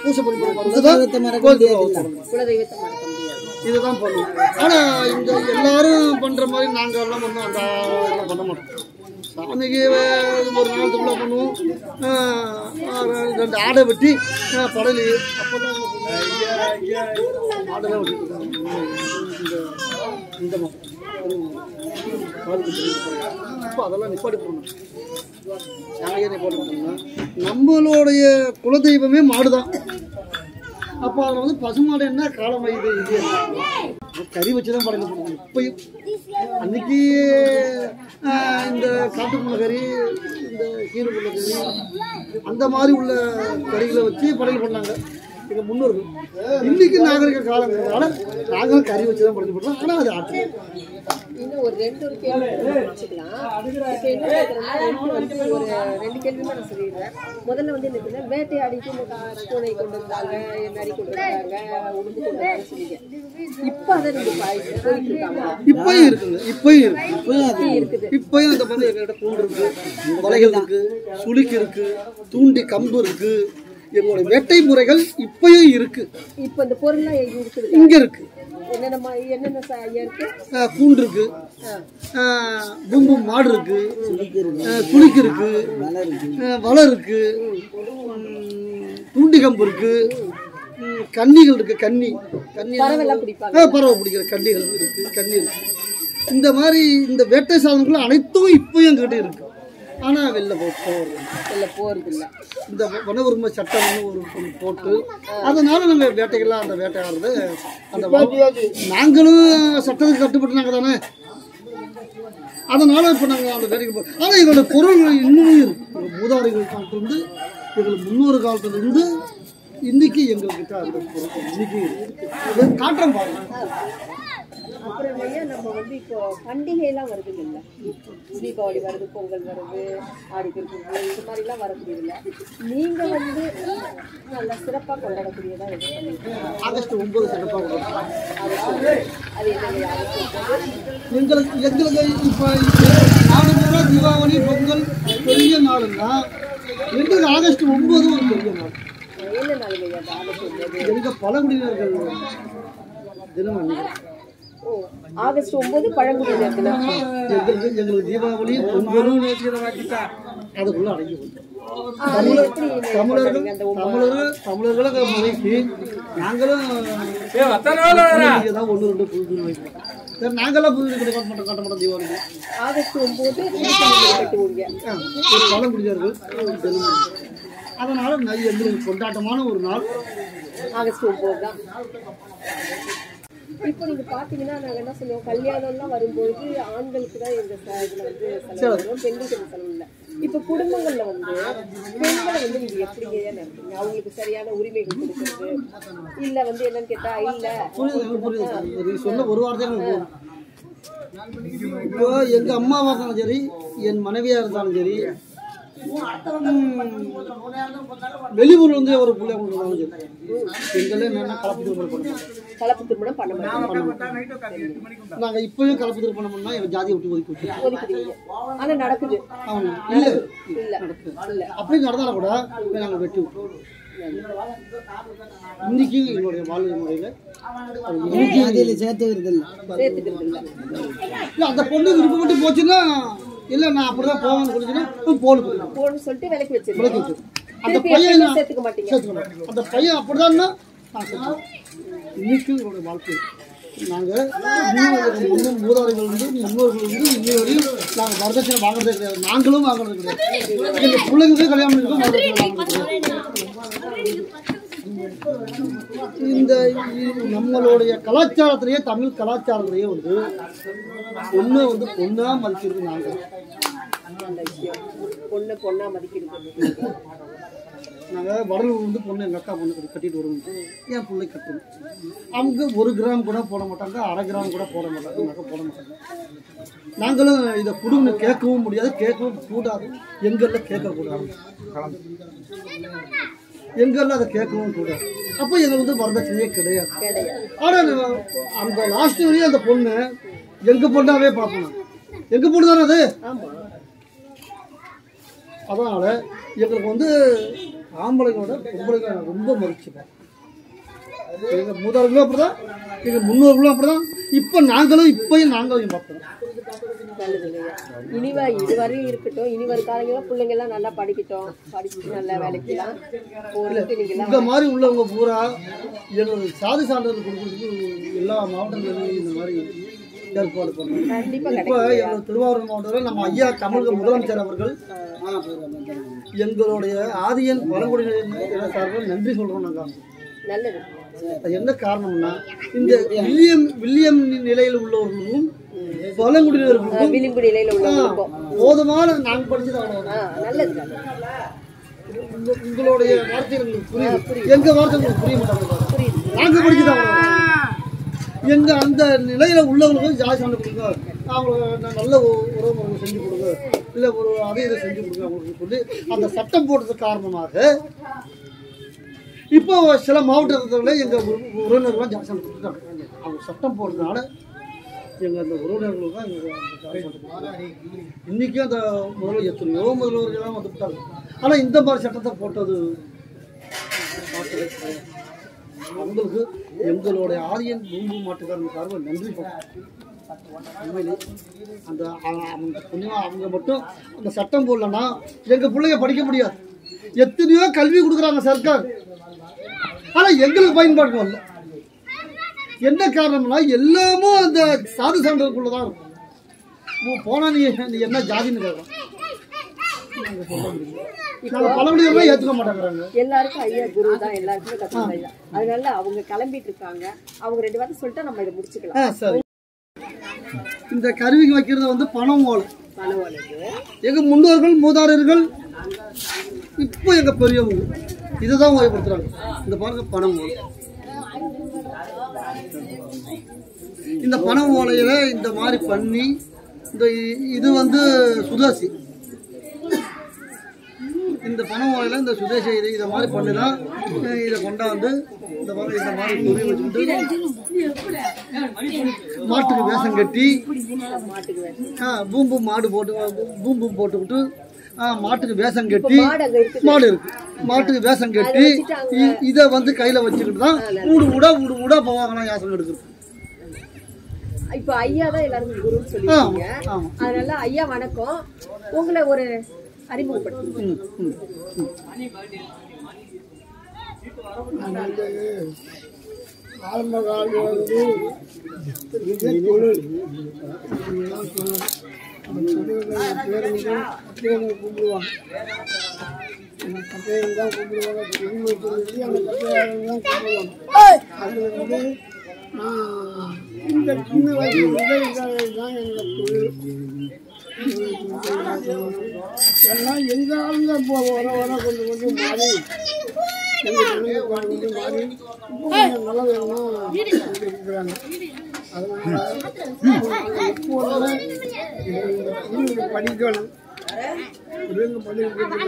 பூஜை பண்ணுறது தான் கோயில் திருவிழா தொடங்குது. குலதெய்வத்தை மறக்க முடியாது. இதுதான் பண்ணுவோம். ஆனால் இந்த எல்லாரும் பண்ணுற மாதிரி நாங்கள் எல்லாம் பண்ணோம் அந்த எல்லாம் பண்ண மாட்டோம். சாமிக்கு ஒரு நாள் திருவிழா பண்ணுவோம். 2 ஆடை வெட்டி படலி அப்போல்லாம் ஆடெல்லாம் வெட்டிருக்காங்க. இந்த இப்போ அதெல்லாம் நிப்பாடி போடணும். நாங்கள் ஏன் நிப்பாடி போட்டோம்னா நம்மளுடைய குலதெய்வமே மாடு தான். அப்போ அதில் வந்து பசுமாடு என்ன காலம் வயது இது கறி வச்சு தான் படையல் பண்ணுவாங்க. இப்போயும் அன்னைக்கு இந்த காட்டுக்குள்ள கறி, இந்த கீரைக்குள்ள கறி, அந்த மாதிரி உள்ள கறிகளை வச்சு படையல் பண்ணாங்க எங்கள் முன்னோர்கள். இன்னைக்கு நாகரிக காலங்கிறதுனால நாங்களும் கறி வச்சு தான் படையல் பண்ணுறோம். ஆனால் அது ஆட்டு. இன்னும் ஒரு கேள்வி வச்சுக்கலாம். இப்போ என்ன கேட்குறேன்னா ஒரு 2 கேள்வியுமே நான் சொல்லிடுறேன். முதல்ல வந்து என்ன வேட்டையாடிட்டு இந்த பூனை கொண்டு வந்தாங்க, நரி கொண்டு வந்தாங்க, உடுப்பு கொண்டு வந்தாங்க சொன்னீங்க. இப்போ அதை நீங்கள் போயிட்டு இருக்காங்க. இப்பயும் இருக்குது. இப்பயும் அந்த மாதிரி எங்கள்கிட்ட கூண்டு இருக்கு, வலைகள் இருக்கு, சுளுக்கு இருக்கு, தூண்டி கம்பு இருக்கு. எங்களுடைய வேட்டை முறைகள் இப்பயும் இருக்கு. இப்போ இந்த பொருள்லாம் இருக்குது, இங்க இருக்கு. என்னென்ன இருக்கு? கூண்டு இருக்கு, பூம்பு மாடு இருக்கு, சுளுக்கு இருக்கு, வலை இருக்கு, தூண்டி கம்பு இருக்கு, கன்னிகள் இருக்கு. கன்னி பறவை பிடிக்கிற கன்னிகள் இருக்கு, கன்னி இருக்கு. இந்த மாதிரி இந்த வேட்டை சாதனங்கள் அனைத்தும் இப்பயும் எங்ககிட்ட இருக்கு. ஆனால் வெளில போகிறது இல்லை. இந்த வன உரிமை சட்டம்னு ஒரு போட்டு அதனால நாங்கள் வேட்டைகள்லாம் அந்த வேட்டையாடுறது அந்த நாங்களும் சட்டத்துக்கு கட்டுப்பட்டு நாங்கள் தானே. அதனால இப்போ நாங்கள் அந்த வேட்டைக்கு போகிறோம். ஆனால் எங்களோட பொருள்கள் இன்னும் இருக்கு. மூதாதைகள் காலத்திலிருந்து எங்களுக்கு முன்னொரு காலத்திலிருந்து இன்னைக்கு எங்கள்கிட்ட அந்த பொருட்கள் இன்னைக்கு காட்டுறோம் பாருங்க. அப்புறம் ஐயா நம்ம வந்து இப்போ பண்டிகைலாம் வருது இல்லை, தீபாவளி வருது, பொங்கல் வருது, ஆடி பெருக்கு இந்த மாதிரிலாம் வரக்கூடியதில்ல. நீங்க வந்து நல்லா சிறப்பாக கொண்டாடக்கூடியதா எது பண்ணிருக்கீங்க? ஆகஸ்ட் 9 சிறப்பாக கொண்டாடுறோம். அது என்னங்க எங்களுக்கு இப்போ 4 முறை தீபாவளி பொங்கல் பெரிய நாளுன்னா எங்களுக்கு ஆகஸ்ட் 9 ஒரு பெரிய நாள். என்ன நாளுங்க ஐயா ஆகஸ்ட் 9? எங்க பழங்குடியினர்கள் தினம் அன்னைக்கு. ஓ, ஆகஸ்ட் 9 பழங்குடியினர் தினம். எங்களுக்கு தீபாவளி பொங்கலும் அதுக்குள்ள அடங்கி போச்சு. தமிழர்களை முறைக்கு நாங்களும் தான் 1-2 புது வைக்கிறோம். நாங்களாம் புது கட்ட மாட்டோம். தீபாவளி ஆகஸ்ட் 9 கட்டுவீங்க பழங்குடியினர்கள் தினம். அதனால எங்களுக்கு கொண்டாட்டமான ஒரு நாள் ஆகஸ்ட் 9 தான். இப்போ நீங்க பாத்தீங்கன்னா நாங்க என்ன சொல்லுவோம், கல்யாணம்லாம் வரும்போது ஆண்களுக்கு தான் எங்க இதுல வந்து செலவு வரும், பெண்களுக்கு இந்த செலவு இல்லை. இப்போ குடும்பங்கள்ல வந்து பெண்களை வந்து நீங்க எப்படி நடத்துங்க? அவங்களுக்கு சரியான உரிமைகள் கொடுக்குறது இல்ல வந்து என்னன்னு கேட்டா இல்ல புரியுது சொன்ன ஒரு வார்த்தை. இப்போ எங்க அம்மாவா இருந்தாலும் சரி, என் மனைவியா இருந்தாலும் சரி, வெளியூர்ல இருந்து ஒரு பிள்ளை கொண்டு கலப்பு திருமணம் பண்ண மாட்டோம். நாங்க இப்பயும் கலப்பு திருமணம் பண்ணா எங்க ஜாதியை விட்டு ஒதுக்கிடுவீங்க. ஆனா நடக்குது இல்ல அப்படி நடந்தாலும் கூட நாங்க வெட்டி விட்டுருவோம். இன்னைக்கு எங்களுடைய வாழ்க்கை முறையில சேர்த்துக்கிறது இல்ல. அந்த பொண்ணு விருப்பப்பட்டு போச்சுன்னா இல்ல நான் அப்படிதான் போவேன்னு சொல்லிச்சுன்னா போன்னு சொல்லிட்டு விலைக்கு வச்சிருக்கேன். அந்த பையன் சேர்த்துக்க மாட்டீங்க. அந்த பையன் அப்படிதான் இன்னைக்கு எங்களுடைய வாழ்க்கை. நாங்கள் மூதாதைகள் வந்து முன்னோர்கள் வந்து இன்னையோடையும் நாங்கள் வரதட்சணை வாங்குறதே கிடையாது. நாங்களும் வாங்குறது கிடையாது. எங்கள் பிள்ளைங்களுக்கு கல்யாணம் பண்ணிருக்கோம், வரதட்சணை வாங்குறது. இந்த நம்மளுடைய கலாச்சாரத்திலேயே, தமிழ் கலாச்சாரத்திலேயே வந்து பொண்ணு வந்து பொண்ணா மதிக்கிறது நாங்கள். பொண்ணா மதிக்கிறது. நாங்கள் வடலூர் வந்து பொண்ணு எங்கள் அக்கா பொண்ணு கட்டிட்டு வருவோம். என் பிள்ளை கட்டணும். அவங்க 1 கிராம் கூட போட மாட்டாங்க, 1/2 கிராம் கூட போட மாட்டாங்க, நகை போட மாட்டாங்க. நாங்களும் இதை குடும்பம் கேட்கவும் முடியாது, கேட்கவும் கூடாது. எங்களில் கேட்கக்கூடாது, எங்களில் அதை கேட்கவும் கூடாது. அப்போ எங்களுக்கு வந்து வரதட்சணையே கிடையாது. ஆனால் அந்த லாஸ்ட் வரையும் அந்த பொண்ணு எங்கள் பொண்ணாவே பார்க்கணும். எங்கள் பொண்ணு தானே அது. அதனால எங்களுக்கு வந்து ஆம்பளைங்களோட பொம்பளைங்க ரொம்ப மதிச்சுப்போம். எங்கள் மூதார்களும் அப்படிதான், எங்கள் முன்னோர்களும் அப்படிதான். இப்போ இப்பயும் நாங்களும் பார்ப்போம். இனிவா இதுவரையும் இருக்கட்டும், இனி வரும் காலங்கள பிள்ளைங்க எல்லாம் நல்லா படிக்கட்டும், படிச்சுட்டு நல்ல வேலைக்கெல்லாம் இந்த மாதிரி உள்ளவங்க பூரா எங்களுக்கு சாதி சான்றிதழ் கொடுக்கறதுக்கு எல்லா மாவட்டங்களிலும் இந்த மாதிரி ஏற்பாடு பண்ணுறோம். இப்போ எங்கள் திருவாரூர் மாவட்டத்தில் நம்ம ஐயா தமிழக முதலமைச்சர் அவர்கள் எங்களுடைய ஆதியன் பழங்குடியினர் சார்பில் நன்றி சொல்கிறோம். நாங்கள் நல்லது. அது என்ன காரணம்னா, இந்த வில்லியம் நிலையில் உள்ளவர்களும் பழங்குடியினர்களுக்கும் போதுமான நாங்கள் படிச்சது அவ்வளோ. உங்களுடைய வார்த்தை எங்களுக்கு புரியுது, எங்க வார்த்தை உங்களுக்கு புரிய மாட்டாங்க. நாங்கள் படிச்சது அவ்வளோ. எங்க அந்த நிலையில உள்ளவங்களுக்கும் ஜாதி சான்று கொடுங்க, அவங்களுக்கு நல்ல உறவு செஞ்சு கொடுங்க, இல்லை ஒரு அதை இதை செஞ்சு கொடுங்க அவங்களுக்கு சொல்லி அந்த சட்டம் போட்டதுக்கு காரணமாக இப்போ சில மாவட்டத்தில் எங்கள் உறவினர்கள்லாம் ஜாதி சான்று கொடுத்துட்டாங்க. அவங்க சட்டம் போடுறதுனால எங்கள் அந்த உறவினர்களுக்கு தான் எங்களுக்கு ஜாதி சான்று கொடுத்தாங்க. இன்றைக்கும் அந்த முதல்வர் எத்தனையோ முதல்வர்கள்லாம் வந்துவிட்டாங்க. ஆனால் இந்த மாதிரி சட்டத்தை போட்டது அவங்களுக்கு எங்களுடைய ஆரியன் பூம்பு மாட்டுக்காரங்க சார்பில் நன்றி சொல்றோம். உண்மையிலே அந்த அவங்க புண்ணியமாக அவங்க மட்டும் அந்த சட்டம் போடலன்னா எங்கள் பிள்ளைங்க படிக்க முடியாது. எத்தனையோ கல்வி கொடுக்குறாங்க சர்க்கார், ஆனால் எங்களுக்கு பயன்பாடு வரல. என்ன காரணம்னா எல்லாமும் அந்த சாதி சான்றிதழுக்குள்ள தான் இருக்கும். போனால் நீ என்ன ஜாதின்னு கேட்கலாம். ஏத்துக்க மாட்டாங்க. எல்லாருக்கும் ஐயா குரு தான், எல்லாருக்குமே கத்துக்கிற ஐயா. அதனால அவங்க கிளம்பிட்டு இருக்காங்க. அவங்க 2 வார்த்தை சொல்லிட்டு நம்ம இதை முடிச்சுக்கலாம். சரி. இந்த கருவிக்கு வைக்கிறது வந்து பணம் ஓலை. எங்க முன்னோர்கள் மூதாதையர்கள் இப்போ எங்க பெரியவங்க இதுதான் ஓய்வுபடுத்துறாங்க. இந்த பாருங்க பணம் ஓலை. இந்த பனை ஓலையில இந்த மாதிரி பண்ணி இந்த இது வந்து சுதேசி. இந்த பனை ஓலையில இந்த சுதேசி இதை மாதிரி பண்ணி தான் இதை கொண்டாந்து இந்த மாதிரி துணி வச்சுக்கிட்டு மாட்டுக்கு வேஷம் கட்டி பூம்பு மாடு போட்டுக்கிட்டு மாட்டுக்கு வேஷம் கட்டி மாடு இருக்கு மாட்டுக்கு வேஷம் கட்டி இதை வந்து கையில வச்சுக்கிட்டு தான் ஊடு ஊடா போவாங்கன்னா யாசம் எடுக்கிறது. இப்ப ஐயா தான் எல்லாருக்கும் குருன்னு சொல்லிருக்கீங்க. அதனால ஐயா வணக்கம். உங்களை ஒரு அறிமுகப்படுத்துங்க. ஆரம்ப காலத்தில் வந்து கும்பிடுவாங்க. அந்த கட்டையம் தான் கும்பிடுவாங்க. அந்த கட்டையம் தான் கும்பிடுவாங்க. அதில் வந்து இந்த சின்ன வயசுல தான் என்னோட தொழில். எல்லாம் எங்க ஆளுங்க இப்போ வர கொஞ்சம் மாறி எங்கள் கொஞ்சம் மாறி நல்ல வேணும்னா இருக்கிறாங்க. அதனால எப்போதுமே இந்த படிக்கணும். பிள்ளைங்க படிக்கிறதுக்கு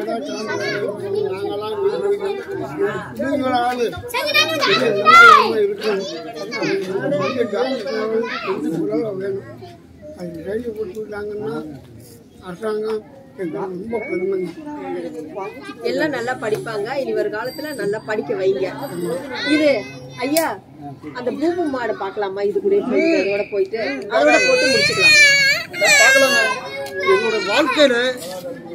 நாங்களாம் பிள்ளைங்கள ஆளு இருக்கணும். வேணும். அது கைது கொடுத்துட்டாங்கன்னா அரசாங்கம் ரொம்ப பெருமை. எல்லாம் நல்லா படிப்பாங்க. இனி ஒரு காலத்துல நல்லா படிக்க வைங்க. இது ஐயா அந்த பூமி மாடு பாக்கலாமா? இது கூட இதோட போயிட்டு அதோட போட்டு முடிச்சுக்கலாம். எங்களுடைய வாழ்க்கையில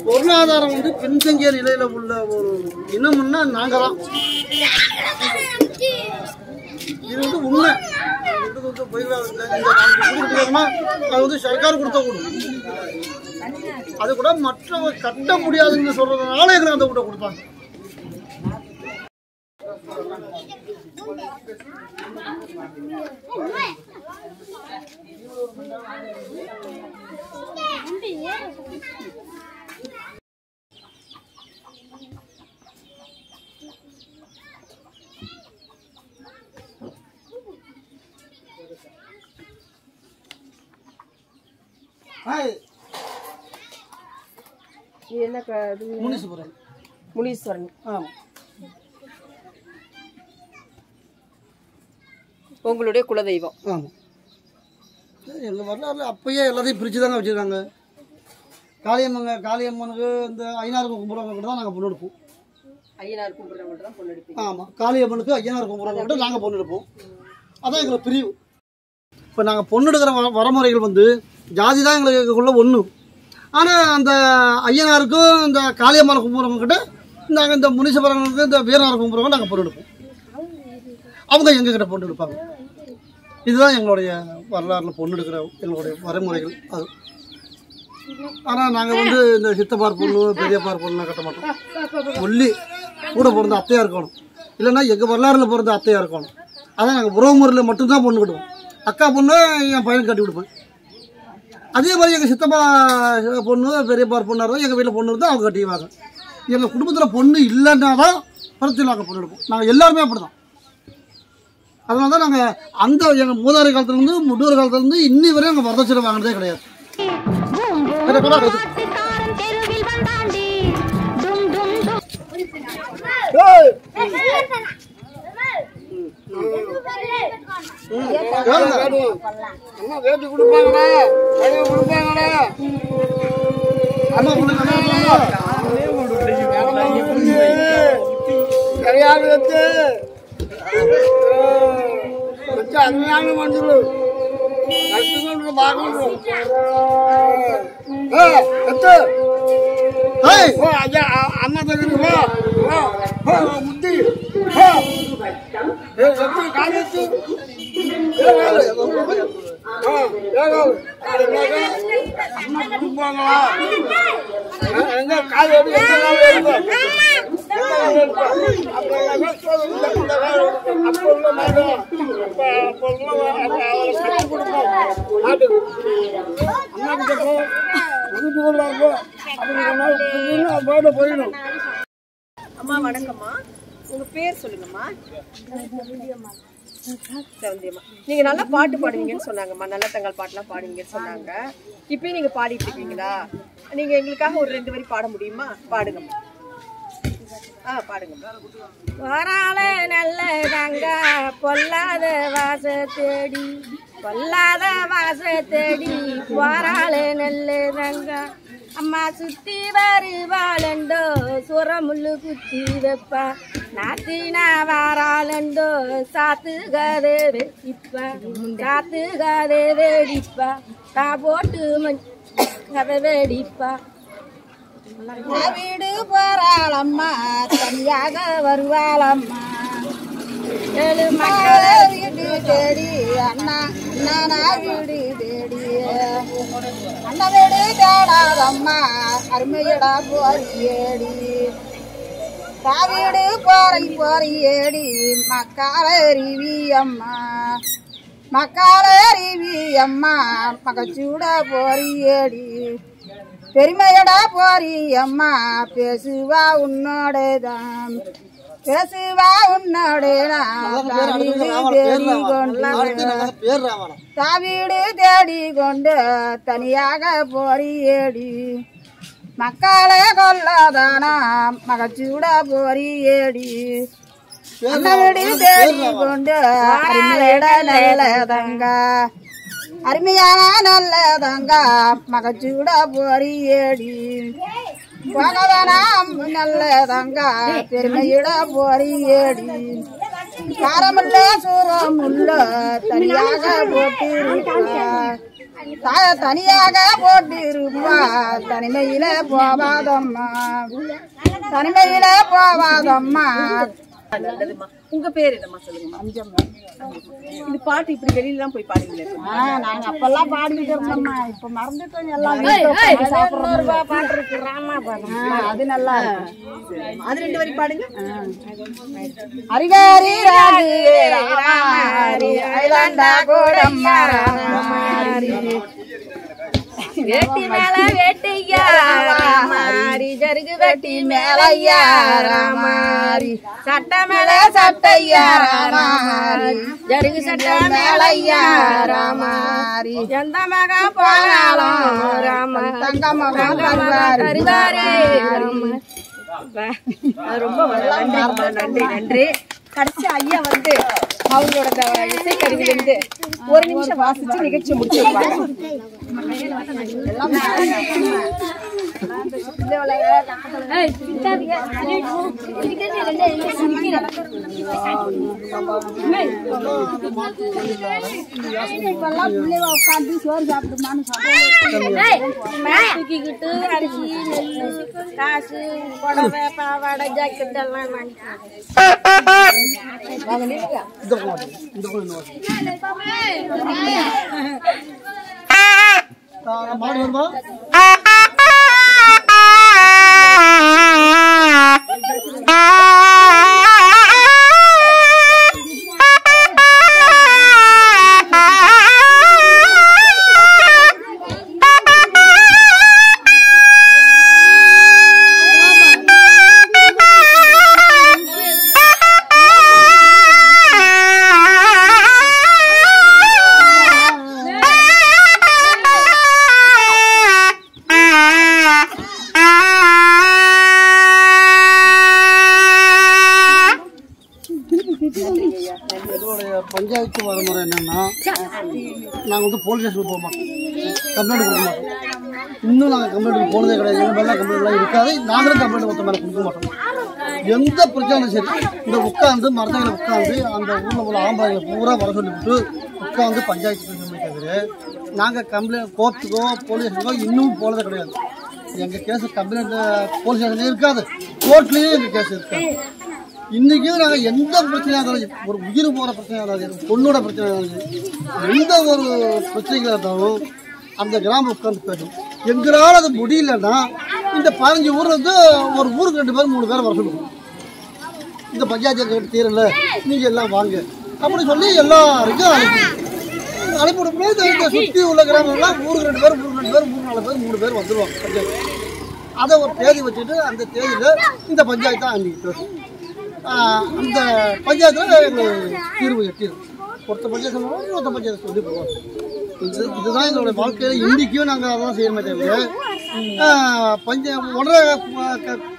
பொருளாதாரம் வந்து பின்தங்கிய நிலையில உள்ள ஒரு இனம்னா நாங்க தான். இது வந்து உண்மை. அது வந்து சர்க்கார் கொடுத்த வீடு. அது கூட மற்றவங்க கட்ட முடியாதுன்னு சொல்றதுனால எங்களுக்கு அந்த வீட்டை கொடுத்தாங்க. என்ன முனீஸ்வரன். முனீஸ்வரன். ஆமா. உங்களுடைய குலதெய்வம். ஆமா. எங்க வரலாறுல அப்பயே எல்லாத்தையும் பிரிச்சு தாங்க வச்சிருக்காங்க. காளியம்மனுக்கு இந்த ஐயனாருக்கு கும்பிட்றவங்க கூட தான் நாங்கள் பொண்ணு எடுப்போம். ஐயனார் கும்பிட்றவங்க தான் பொண்ணு எடுப்போம். ஆமாம். காளியம்மனுக்கு ஐயனார் கும்பிட்றவங்க கூட நாங்கள் பொண்ணு எடுப்போம். அதான் எங்களுக்கு பிரிவு. இப்போ நாங்கள் பொண்ணு எடுக்கிற வரமுறைகள் வந்து ஜாதி தான் எங்களுக்குள்ள ஒன்று. ஆனால் அந்த ஐயனாருக்கும் இந்த காளியம்மனை கும்பிட்றவங்க கிட்ட நாங்கள் இந்த முனீஸ்வரனுக்கு இந்த வீரனார் கும்பிட்றவங்க நாங்கள் பொண்ணு எடுப்போம். அவங்க எங்ககிட்ட பொண்ணு எடுப்பாங்க. இதுதான் எங்களுடைய வரலாறுல பொண்ணு எடுக்கிற எங்களுடைய வரைமுறைகள். அது ஆனால் நாங்கள் வந்து இந்த சித்தப்பார் பொண்ணு பெரியப்பார் பொண்ணுலாம் கட்ட மாட்டோம். ஒல்லி கூட பிறந்த அத்தையாக இருக்கணும், இல்லைன்னா எங்கள் வரலாறுல பிறந்த அத்தையாக இருக்கணும். அதான் நாங்கள் உறவு முறையில் மட்டும்தான் பொண்ணு கட்டுவோம். அக்கா பொண்ணு என் பையனுக்கு கட்டி கொடுப்பேன். அதே மாதிரி எங்கள் சித்தப்பா பொண்ணு பெரியப்பார் பொண்ணாக இருந்தால் எங்கள் வீட்டில் பொண்ணு இருந்தால் அவங்க கட்டிடுவாங்க. எங்கள் குடும்பத்தில் பொண்ணு இல்லைன்னா தான் பரத்தில் நாங்கள் பொண்ணு எடுப்போம். நாங்கள் எல்லாருமே அப்படி தான். அதனால தான் நாங்கள் அந்த எங்கள் மூதாரி காலத்துலேருந்து முன்னோர் காலத்துலேருந்து இன்னி வரையும் நாங்கள் வரதட்சணை வாங்கினதே கிடையாது. வேட்டி கொடுப்பாங்கடா, கொடுப்பாங்கடா. கிடையாது வச்சு வச்சு அருமையான மஞ்சள் கட்டுக்கு பார்க்கணும். அண்ணா தகுதி முத்தி காலி வச்சு கொடுப்பாங்களா? எங்க கால் போயிடும். அம்மா வணக்கம்மா, உங்க பேர் சொல்லுங்கம்மா. செவந்தியம்மா, நீங்க நல்லா பாட்டு பாடுவீங்கன்னு சொன்னாங்கம்மா. நல்ல தங்கால் பாட்டுலாம் பாடுவீங்கன்னு சொன்னாங்க. இப்பயும் நீங்க பாடிட்டு இருக்கீங்களா? நீங்க எங்களுக்காக ஒரு 2 வரி பாட முடியுமா? பாடுங்கம்மா. பாடுங்கம்மா. வரால நல்ல தங்க பொல்லாத வாச தேடி, பொல்லாத வாச தேடி வரால நல்ல தங்க அம்மா சுத்தி வருவாளண்டோ சுரமுள்ளு குத்தி வைப்பா, நாத்தினா வாராளண்டோ சாத்து கதை வெடிப்பா, சாத்து கதை வெடிப்பா, தா போட்டு கதை வெடிப்பா. வீடு போறாளம்மா தனியாக வருவாளம்மா, ஏழு மக்கள் வீடு தேடி அண்ணா அண்ணா வீடு தேடி, அண்ணா வீடு தேடாதம்மா அருமையடா போறியேடி, வீடு போறியேடி மக்காளறிவி அம்மா, மக்காளறிவி அம்மா மகச்சூட போறியேடி, பெருமையடா போறி அம்மா பேசுவா உன்னோடதான், பேசுவா உன்னோடதான், தாவீடு தேடி கொண்டு தனியாக போறியேடி, மக்களை கொல்லாதானா மகச்சூட போறியேடி, வீடு தேடி கொண்டு நல்லதங்க அருமையான நல்லதங்க மகச்சூட போறியேடி, போகவேனாம் நல்லதங்க பெருமையிட போறியேடி, காரமுள்ள சூரமுள்ள தனியாக போட்டிருப்பா, தனியாக போட்டிருப்பா, தனிமையில போவாதம்மா, தனிமையில போவாதம்மா. நல்லதுமா. உங்க பேர் என்னம்மா சொல்லுங்கம்மா? அஞ்சம்மா. இந்த பாட்டு இப்படி வெளியில போய் பாடுங்களே. நாங்க அப்பெல்லாம் பாடிக்கிட்டு இருந்தோம்மா, இப்ப மறந்துட்டோம் எல்லாம். பாட்டு இருக்கு ராமா பாடு, அது நல்லா இருக்கு. அது 2 வரி பாடுங்க. ஹரிகாரி ராஜி ராமாரி ஐலண்டா கோடம்மா ராமாரி, வேட்டி மேல வேட்டியா ராமாரி, ஜருகு வேட்டி மேலையா ராமாரி, சட்ட மேல சட்டையா ராமாரி, ஜருகு சட்ட மேலையா ராமாரி, எந்த மகம் போனாலும் ராமா தங்க மகம் தருவாரே. ரொம்ப நன்றி நன்றி. கடைசி ஐயா வந்து அவங்களோட இசைக்கருவிலிருந்து 1 நிமிஷம் வாசிச்சு நிகழ்ச்சி முடிச்சு வைப்பாங்க. உட்காந்து சோறு சாப்பிடுமான்னு தூக்கிக்கிட்டு அரிசி நெல் காசு புடவை பாவாடை ஜாக்கெட் எல்லாம் பஞ்சாயத்து வரமுறை என்னன்னா, நாங்கள் வந்து போலீஸ் ஸ்டேஷனுக்கு போக மாட்டோம், கம்ப்ளைண்ட் கொடுக்க மாட்டோம். இன்னும் நாங்கள் கம்ப்ளைண்ட் போனதே கிடையாது. எங்கள் மேலே கம்ப்ளைண்ட்லாம் இருக்காது. நாங்களும் கம்ப்ளைண்ட் மொத்த மேலே கொடுக்க மாட்டோம். எந்த பிரச்சனையும் சரி இந்த உட்காந்து மரத்தங்களை உட்காந்து அந்த ஊரில் உள்ள ஆம்பாய்களை பூரா வர சொல்லிவிட்டு உட்காந்து பஞ்சாயத்து பேச தவிர நாங்கள் கம்ப்ளைண்ட் கோர்ட்டுக்கோ போலீஸ் ஸ்டேஷனுக்கோ இன்னும் போனதே கிடையாது. எங்கள் கேஸு கம்ப்ளைண்ட் போலீஸ் ஸ்டேஷன்லேயும் இருக்காது, கோர்ட்லேயும் எங்கள் கேஸ் இருக்காது. இன்றைக்கும் நாங்கள் எந்த பிரச்சனையாக இருந்தாலும், ஒரு உயிர் போகிற பிரச்சனையாக இருந்தாலும், பொண்ணோட பிரச்சனையாக இருந்தாலும், எந்த ஒரு பிரச்சனைகளாக இருந்தாலும் அந்த கிராமம் உட்காந்து பேசும். எங்களால் அது முடியலன்னா இந்த 15 ஊரில் இருந்து ஒரு ஊருக்கு 2 பேர் 3 பேரை வர சொல்லுவோம். இந்த பஞ்சாயத்து கேட்டு தீரல, நீங்கள் எல்லாம் வாங்க அப்படின்னு சொல்லி எல்லாருக்கும் அனுப்பிவிடும்போது இந்த சுற்றி உள்ள கிராமங்கள்லாம் ஊருக்கு 2 பேர் 3 பேர் 4 பேர் 3 பேர் வந்துடுவாங்க பஞ்சாயத்து. அதை ஒரு தேதி வச்சுட்டு அந்த தேதியில் இந்த பஞ்சாயத்து தான் அன்றைக்கி பேசும். அந்த பஞ்சாயத்தில் எங்களுக்கு தீர்வு எட்டிடும். ஒருத்த பஞ்சாயத்து சொல்லுவாங்க, ஒருத்த பஞ்சாயத்து சொல்லி போவாங்க. இதுதான் எங்களுடைய வாழ்க்கையில் இன்றைக்கும் நாங்கள் அதான் செய்யணுமே தவிர உடனே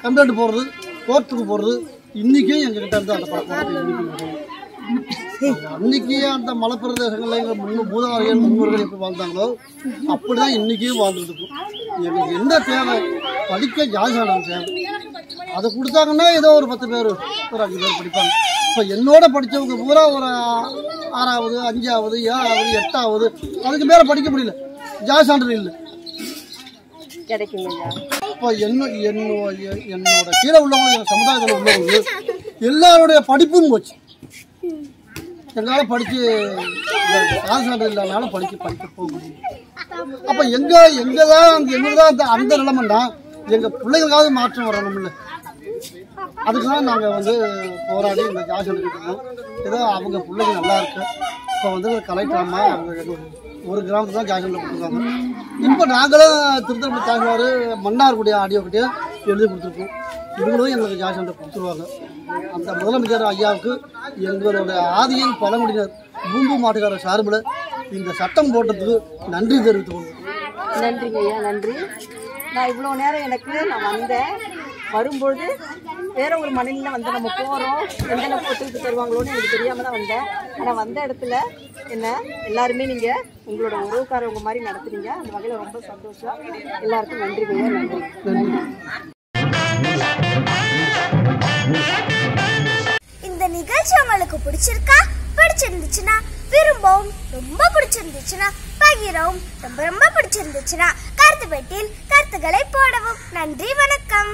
கம்ப்ளைண்ட் போடுறது, கோர்ட்டுக்கு போடுறது இன்றைக்கும் எங்ககிட்ட இருந்து அந்த பழக்கம். அன்னைக்கு அந்த மலை பிரதேசங்களில் எங்கள் மூதாதையர் முன்னோர்கள் எப்படி வாழ்ந்தாங்களோ அப்படிதான் இன்றைக்கும் வாழ்ந்துட்டு இருக்கும். எங்களுக்கு என்ன தேவை? படிக்க ஜாதிசானம் தேவை. அதை கொடுத்தாங்கன்னா ஏதோ ஒரு 10 பேர் ஒரு 5 பேர் படிப்பாங்க. இப்போ என்னோட படித்தவங்க பூரா ஒரு 6வது 5வது 7வது 8வது அதுக்கு மேலே படிக்க முடியல, ஜாதி சான்றிதழ் இல்லை கிடைக்குங்க. இப்போ என்னோட கீழே உள்ளவங்க, எங்கள் சமுதாயத்தில் உள்ளவங்க எல்லாருடைய படிப்பும் போச்சு. எங்களால் படித்து ஜாதி சான்றிதழ் இல்லாதனால படிக்க போக முடியும். அப்போ எங்கே தான் அந்த நிலைமைன்னா எங்கள் பிள்ளைகளுக்காவது மாற்றம் வரணும்ல. அதுக்கு தான் நாங்கள் வந்து போராடி இந்த ஜாதி எடுத்துருக்கோம். ஏதோ அவங்க பிள்ளைங்க நல்லா இருக்கு. இப்போ வந்து கலெக்டராமா அவங்க ஒரு கிராமத்துக்கு தான் ஜாதி கொடுத்துருக்காங்க. இப்போ நாங்களும் திருத்தணி தாழ்வார் மன்னார்குடி ஆடியோக்கிட்டே எழுதி கொடுத்துருக்கோம். இவங்களும் எங்களுக்கு ஜாதி கொடுத்துருவாங்க. அந்த முதலமைச்சர் ஐயாவுக்கு எங்களுடைய ஆதியின் பழங்குடியினர் பூம்பு மாட்டுக்கார சார்பில் இந்த சட்டம் போட்டதுக்கு நன்றி தெரிவித்துக்கொள்வோம். நன்றிங்க ஐயா, நன்றி. நான் இவ்வளோ நேரம் நான் வந்தேன், வரும்பொழுது வேற ஒரு மண்ணில் வந்து நம்ம போகிறோம், எந்தெந்த போட்டுக்கு தருவாங்களோன்னு எனக்கு தெரியாமல் தான் வந்தேன். ஆனால் வந்த இடத்துல எல்லாருமே நீங்கள் உங்களோட உறவுக்காரவங்க மாதிரி நடத்துறீங்க. அந்த வகையில் ரொம்ப சந்தோஷம். எல்லாருக்கும் நன்றி ஐயா, நன்றி. இந்த நிகழ்ச்சி உங்களுக்கு பிடிச்சிருந்துச்சுன்னா விரும்பவும், ரொம்ப பிடிச்சிருந்துச்சுன்னா பகிரவும், ரொம்ப பிடிச்சிருந்துச்சுன்னா கருத்து பெட்டியில் கருத்துக்களை போடவும். நன்றி, வணக்கம்.